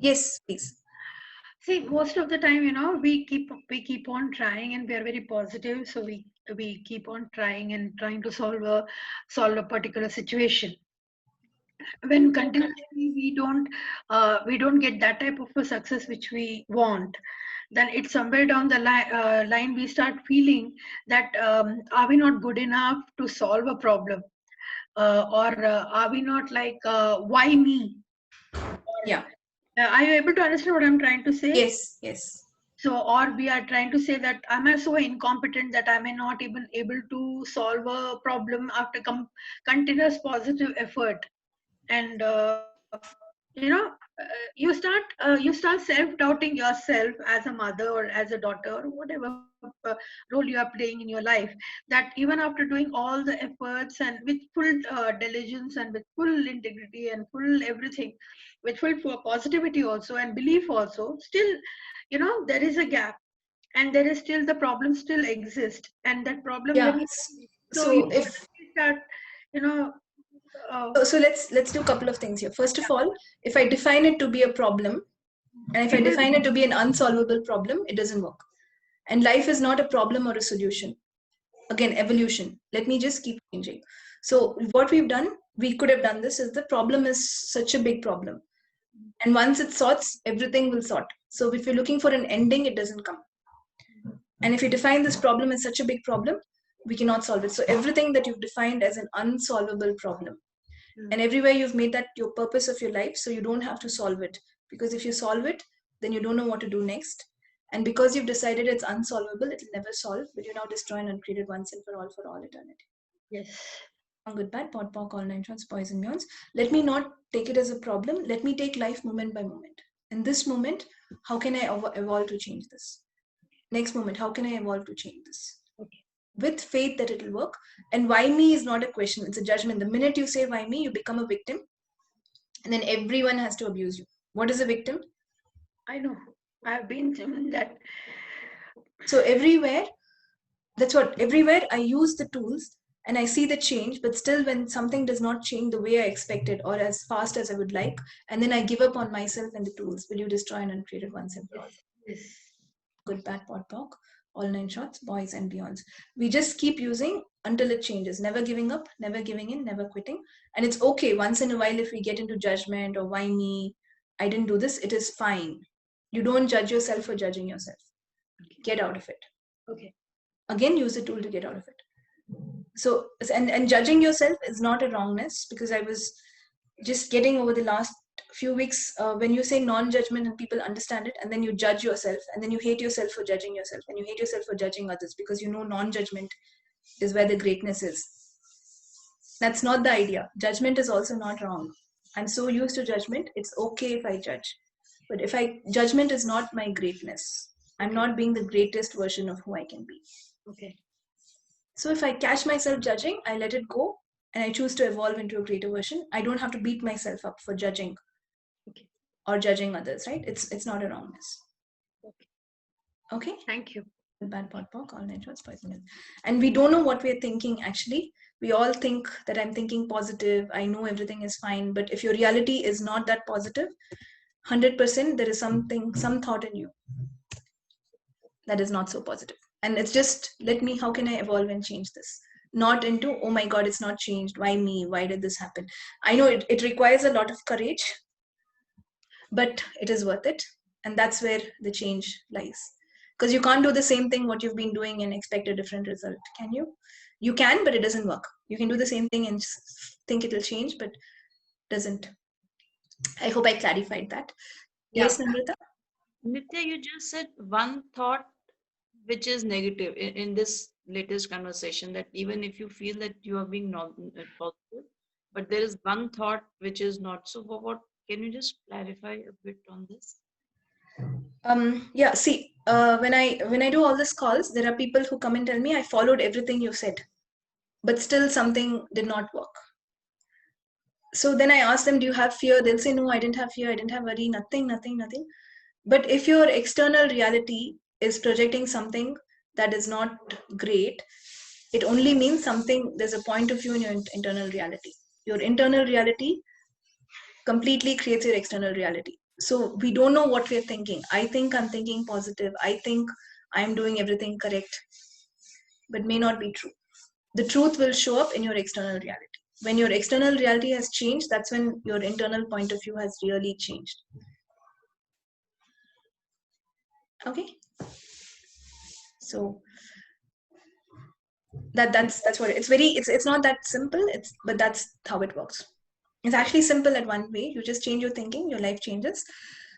Yes, please. See, most of the time, we keep on trying, and we are very positive. So we keep on trying and trying to solve a particular situation. When continuously we don't get that type of a success which we want, then it's somewhere down the line we start feeling that are we not good enough to solve a problem, or are we not like why me? Yeah. Are you able to understand what I'm trying to say? Yes, yes. So, or we are trying to say that am I so incompetent that I may not even able to solve a problem after continuous positive effort, and you start self-doubting yourself as a mother or as a daughter or whatever role you are playing in your life, that even after doing all the efforts and with full diligence and with full integrity and full everything, with full positivity also and belief also, still there is a gap, and there is still the problem still exists, and that problem Yeah. when you so So you if start you know so let's do a couple of things here. First of all, if I define it to be a problem, and if I define it to be an unsolvable problem, it doesn't work. And life is not a problem or a solution. Again, evolution. Let me just keep changing. So what we've done, we could have done this, is the problem is such a big problem. And once it sorts, everything will sort. So if you're looking for an ending, it doesn't come. And if you define this problem as such a big problem, we cannot solve it. So everything that you've defined as an unsolvable problem, and everywhere you've made that your purpose of your life, so you don't have to solve it. Because if you solve it, then you don't know what to do next. And because you've decided it's unsolvable, it'll never solve, but you now destroy and uncreate it once and for all eternity. Yes. Good, bad, pod, poc, all nine shorts, boys and beyonds. Let me not take it as a problem. Let me take life moment by moment. In this moment, how can I evolve to change this? Next moment, how can I evolve to change this? Okay. With faith that it'll work. And why me is not a question, it's a judgment. The minute you say why me, you become a victim. And then everyone has to abuse you. What is a victim? I know. I've been through that. So everywhere I use the tools and I see the change, but still when something does not change the way I expected or as fast as I would like, and then I give up on myself and the tools, will you destroy and uncreate it once and for all? Yes. Good, bad, pod, poc, all nine shots, boys and beyonds. We just keep using until it changes, never giving up, never giving in, never quitting. And it's okay once in a while if we get into judgment or why me, I didn't do this, it is fine. You don't judge yourself for judging yourself. Get out of it. Okay. Again, use the tool to get out of it. So, and judging yourself is not a wrongness, because I was just getting over the last few weeks, when you say non-judgment and people understand it, and then you judge yourself, and then you hate yourself for judging yourself, and you hate yourself for judging others, because you know non-judgment is where the greatness is. That's not the idea. Judgment is also not wrong. I'm so used to judgment, it's okay if I judge. But judgment is not my greatness. I'm not being the greatest version of who I can be. Okay. So if I catch myself judging, I let it go and I choose to evolve into a greater version. I don't have to beat myself up for judging or judging others, right? It's not a wrongness. Okay? Thank you. Bad pod poc, all nine shots, poison. And we don't know what we're thinking actually. We all think that I'm thinking positive, I know everything is fine, but if your reality is not that positive, 100% there is some thought in you that is not so positive. And it's just, how can I evolve and change this? Not into, oh my God, it's not changed. Why me? Why did this happen? I know it requires a lot of courage, but it is worth it. And that's where the change lies. Because you can't do the same thing what you've been doing and expect a different result, can you? You can, but it doesn't work. You can do the same thing and think it'll change, but doesn't. I hope I clarified that. Yeah. Yes, Namrata? Nithya, you just said one thought which is negative in this latest conversation, that even if you feel that you are being not positive, but there is one thought which is not. So what can you just clarify a bit on this? Yeah, see, when I do all these calls, there are people who come and tell me I followed everything you said, but still something did not work. So then I ask them, do you have fear? They'll say, no, I didn't have fear, I didn't have worry, nothing. But if your external reality is projecting something that is not great, it only means something, there's a point of view in your internal reality. Your internal reality completely creates your external reality. So we don't know what we're thinking. I think I'm thinking positive. I think I'm doing everything correct, but may not be true. The truth will show up in your external reality. When your external reality has changed, that's when your internal point of view has really changed. Okay? So that's what it's not that simple, but that's how it works. It's actually simple at one way. You just change your thinking, your life changes.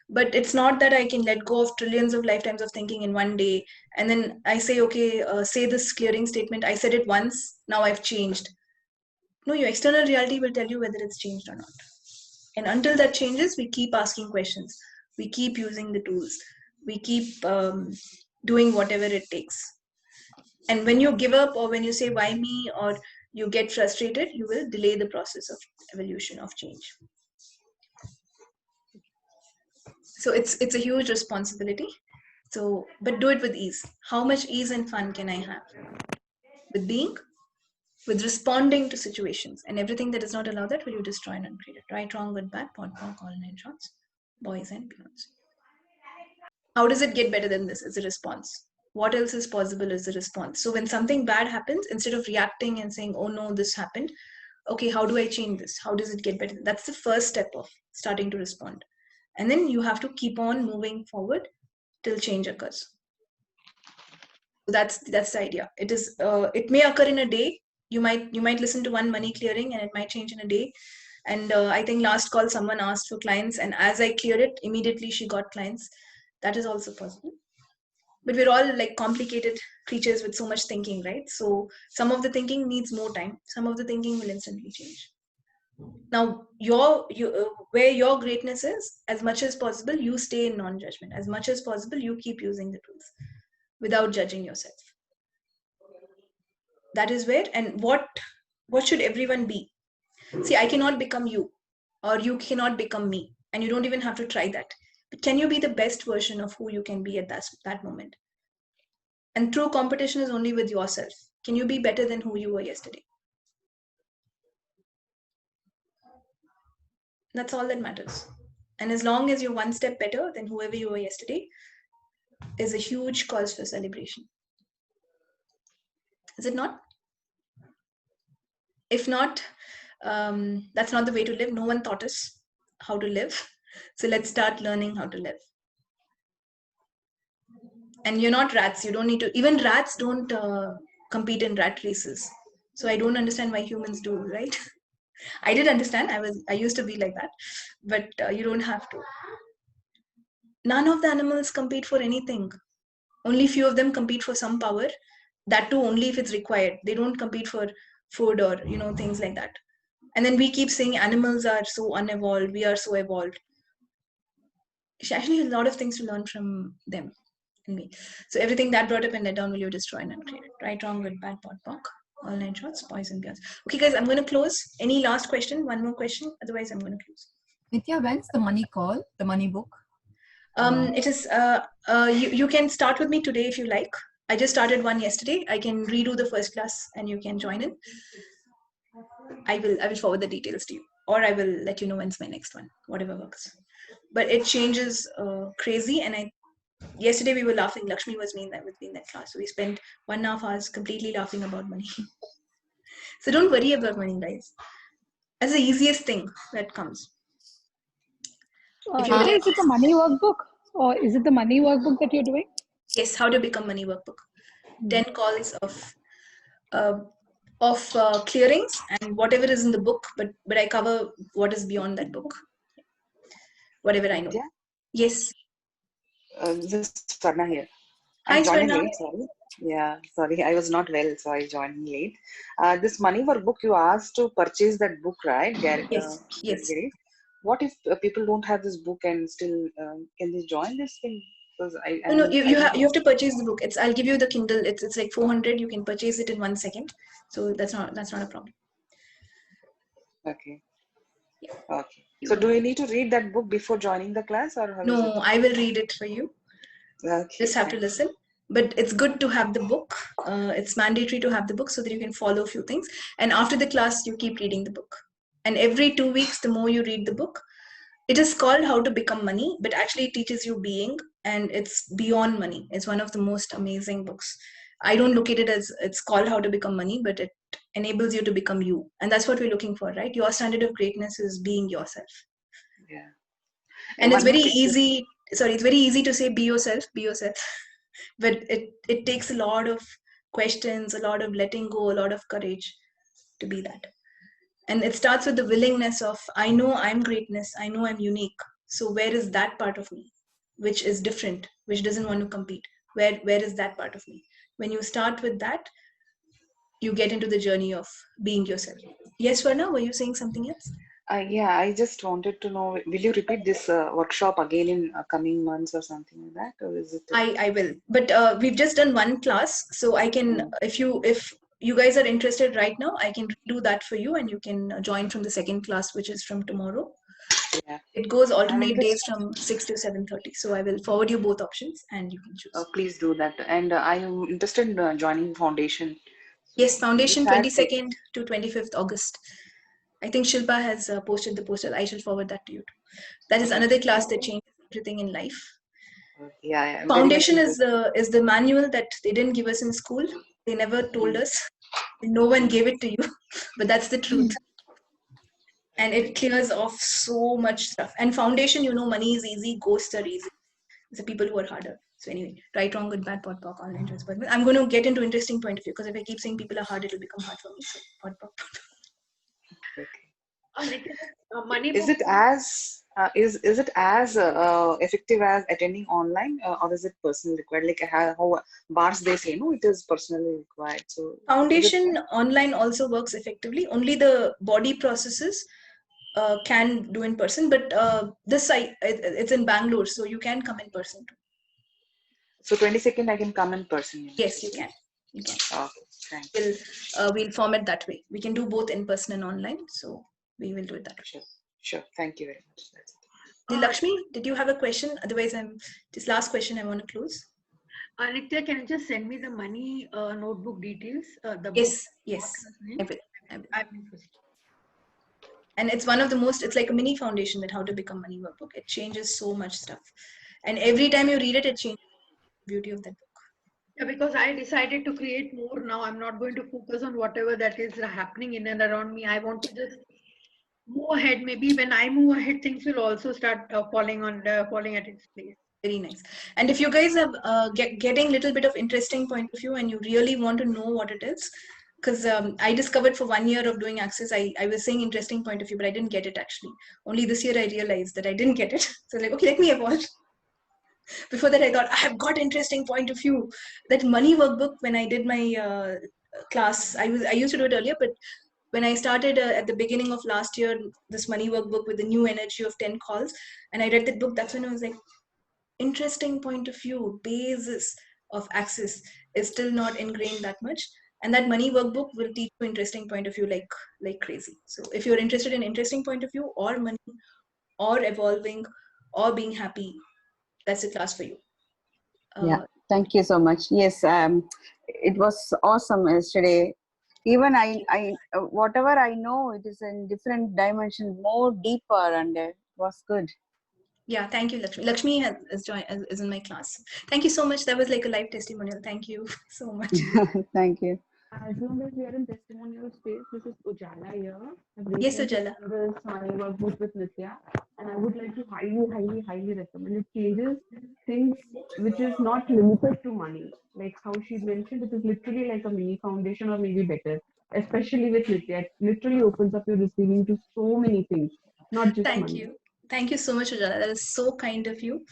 But it's not that I can let go of trillions of lifetimes of thinking in one day and then I say, okay, say this clearing statement, I said it once, now I've changed. No, your external reality will tell you whether it's changed or not. And until that changes, we keep asking questions. We keep using the tools. We keep doing whatever it takes. And when you give up, or when you say, why me, or you get frustrated, you will delay the process of evolution, of change. So it's a huge responsibility. So, but do it with ease. How much ease and fun can I have? With being, with responding to situations, and everything that does not allow that, will you destroy and uncreate it? Right, wrong, good, bad, pot, ponk, all nine shots, boys and beyonds. How does it get better than this? Is a response. What else is possible is a response. So when something bad happens, instead of reacting and saying, oh no, this happened, okay, how do I change this? How does it get better? That's the first step of starting to respond. And then you have to keep on moving forward till change occurs. So that's the idea. It is it may occur in a day. You might listen to one money clearing and it might change in a day. And I think last call someone asked for clients, and as I cleared it, immediately she got clients. That is also possible. But we're all like complicated creatures with so much thinking, right? So some of the thinking needs more time. Some of the thinking will instantly change. Now, where your greatness is, as much as possible, you stay in non-judgment. As much as possible, you keep using the tools without judging yourself. That is where, and what should everyone be? See, I cannot become you, or you cannot become me, and you don't even have to try that. But can you be the best version of who you can be at that moment? And true competition is only with yourself. Can you be better than who you were yesterday? That's all that matters. And as long as you're one step better than whoever you were yesterday, is a huge cause for celebration. Is it not? If not, that's not the way to live. No one taught us how to live. So let's start learning how to live. And you're not rats. You don't need to. Even rats don't compete in rat races. So I don't understand why humans do, right? I did understand. I used to be like that, but you don't have to. None of the animals compete for anything. Only few of them compete for some power. That too only if it's required. They don't compete for food or things like that. And then we keep saying animals are so unevolved. We are so evolved. Actually, a lot of things to learn from them and me. So everything that brought up and let down, will you destroy and uncreate it? Right, wrong, good, bad, pot, ponk, all nine shots, boys and beyonds. Okay, guys, I'm going to close. Any last question? One more question. Otherwise, I'm going to close. Nithya, when's the money call? The money book? It is. You can start with me today if you like. I just started one yesterday. I can redo the first class and you can join in. I will forward the details to you, or I will let you know when's my next one. Whatever works. But it changes crazy, and yesterday we were laughing. Lakshmi was in that class, so we spent 1.5 hours completely laughing about money. So don't worry about money, guys. That's the easiest thing that comes. Nithya, is it the money workbook, or is it the money workbook that you're doing? Yes, how to become money workbook. 10 calls of clearings and whatever is in the book, but I cover what is beyond that book. Whatever I know. Yeah. Yes. This is Swarna here. Hi, I joined Swarna. late, sorry. Yeah, sorry, I was not well, so I joined late. This money work book, you asked to purchase that book, right? Yes. Yes. What if people don't have this book and still can they join this thing? Because No, you have to purchase the book. I'll give you the Kindle. It's like 400. You can purchase it in 1 second. So that's not a problem. Okay. Okay. So do you need to read that book before joining the class, or how is it? No, I will read it for you. Okay. Just have to listen. But it's good to have the book. It's mandatory to have the book so that you can follow a few things. And after the class, you keep reading the book. And every 2 weeks, the more you read the book, it is called How to Become Money, but actually it teaches you being, and it's beyond money. It's one of the most amazing books. I don't look at it as it's called How to Become Money, but it enables you to become you. And that's what we're looking for, right? Your standard of greatness is being yourself. Yeah. And it's very easy. Sorry, it's very easy to say be yourself, but it takes a lot of questions, a lot of letting go, a lot of courage to be that. And it starts with the willingness of, I know I'm greatness, I know I'm unique. So where is that part of me, which is different, which doesn't want to compete? Where is that part of me? When you start with that, you get into the journey of being yourself. Yes, Swarna, were you saying something else? Yeah, I just wanted to know, will you repeat this workshop again in coming months or something like that, or is it? I will, but we've just done one class, so I can, if you guys are interested right now, I can do that for you, and you can join from the second class, which is from tomorrow. Yeah. It goes I'm alternate days interested. from 6 to 7:30. So I will forward you both options, and you can choose. Please do that. And I'm interested in joining foundation. Yes, foundation This has 22nd to 25th August. I think Shilpa has posted the poster. I shall forward that to you too. That is another class that changes everything in life. Yeah, I'm very much Foundation interested. is the manual that they didn't give us in school. They never told us. No one gave it to you, but that's the truth. And it clears off so much stuff. And foundation, money is easy, ghosts are easy. It's the people who are harder. So anyway, right, wrong, good, bad, pod, poc, online choice. But I'm going to get into interesting point of view, because if I keep saying people are hard, it'll become hard for me. So pod, poc. Money Is book. it as is it as effective as attending online, or is it personally required? Like how bars they say, no, it is personally required. So Foundation online also works effectively. Only the body processes can do in person, but this site it's in Bangalore, so you can come in person too. So 22nd I can come in person. Yes, you can. You can. Okay, thanks. We'll format that way. We can do both in person and online, so we will do it that way. Sure. Thank you very much. That's it. Lakshmi, did you have a question? Otherwise, this last question I want to close. Nithya, can you just send me the money notebook details? Yes, I will. And it's one of the most, it's like a mini foundation that how to become money workbook. It changes so much stuff. And every time you read it, it changes the beauty of that book. Yeah, because I decided to create more now. I'm not going to focus on whatever that is happening in and around me. I want to just move ahead. Maybe when I move ahead, things will also start falling at its place. Very nice. And if you guys are getting a little bit of interesting point of view and you really want to know what it is, because I discovered for 1 year of doing Access, I was saying interesting point of view, but I didn't get it actually. Only this year I realized that I didn't get it. So like, okay, let me evolve. Before that, I thought I have got interesting point of view. That money workbook, when I did my class, I used to do it earlier, but when I started at the beginning of last year, this money workbook with the new energy of 10 calls, and I read that book, that's when I was like, interesting point of view, basis of Access is still not ingrained that much. And that money workbook will teach you interesting point of view like crazy. So if you're interested in interesting point of view or money or evolving or being happy, that's the class for you. Yeah, thank you so much. Yes, it was awesome yesterday. Even I whatever I know, it is in different dimension, more deeper, and it was good. Yeah, thank you, Lakshmi. Lakshmi is in my class. Thank you so much. That was like a live testimonial. Thank you so much. Thank you. As long as we are in testimonial space, this is Ujala here. Yes, Ujala. This money workbook with Nithya, and I would like to highly recommend. It changes things which is not limited to money. Like how she mentioned, it is literally like a mini foundation or maybe better. Especially with Nithya, it literally opens up your receiving to so many things, not just Thank money. you. Thank you so much, Ujala. That is so kind of you.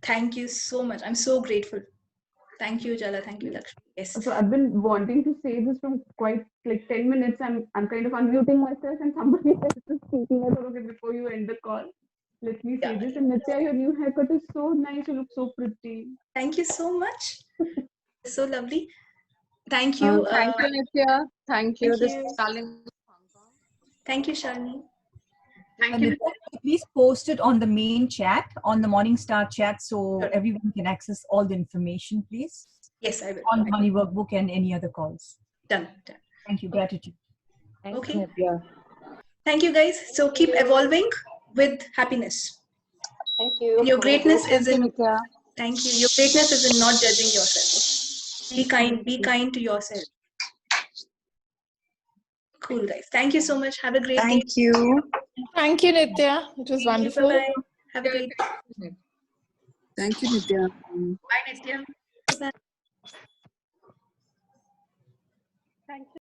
Thank you so much. I'm so grateful. Thank you, Ujala. Thank you, Lakshmi. Yes. So I've been wanting to say this from quite like 10 minutes. I'm kind of unmuting myself and somebody else is speaking. I thought, okay, before you end the call, let me say this. And Nithya, your new haircut is so nice. You look so pretty. Thank you so much. So lovely. Thank you. Thank you, Nithya. Thank you. This is Shalini. Thank you, Shalini. Thank you. Please post it on the main chat, on the Morningstar chat, so everyone can access all the information, please. Yes, I will. On the money workbook and any other calls. Done. Thank you. Gratitude. Okay. Thank you, guys. So keep evolving with happiness. Thank you. And your greatness is in. Nithya. Thank you. Your greatness is in not judging yourself. Be kind. Be kind to yourself. Cool, guys. Thank you so much. Have a great day. Thank you. Thank you, Nithya. It was wonderful. Bye-bye. Have a great day. Thank you, Nithya. Bye, Nithya. Bye. Thank you.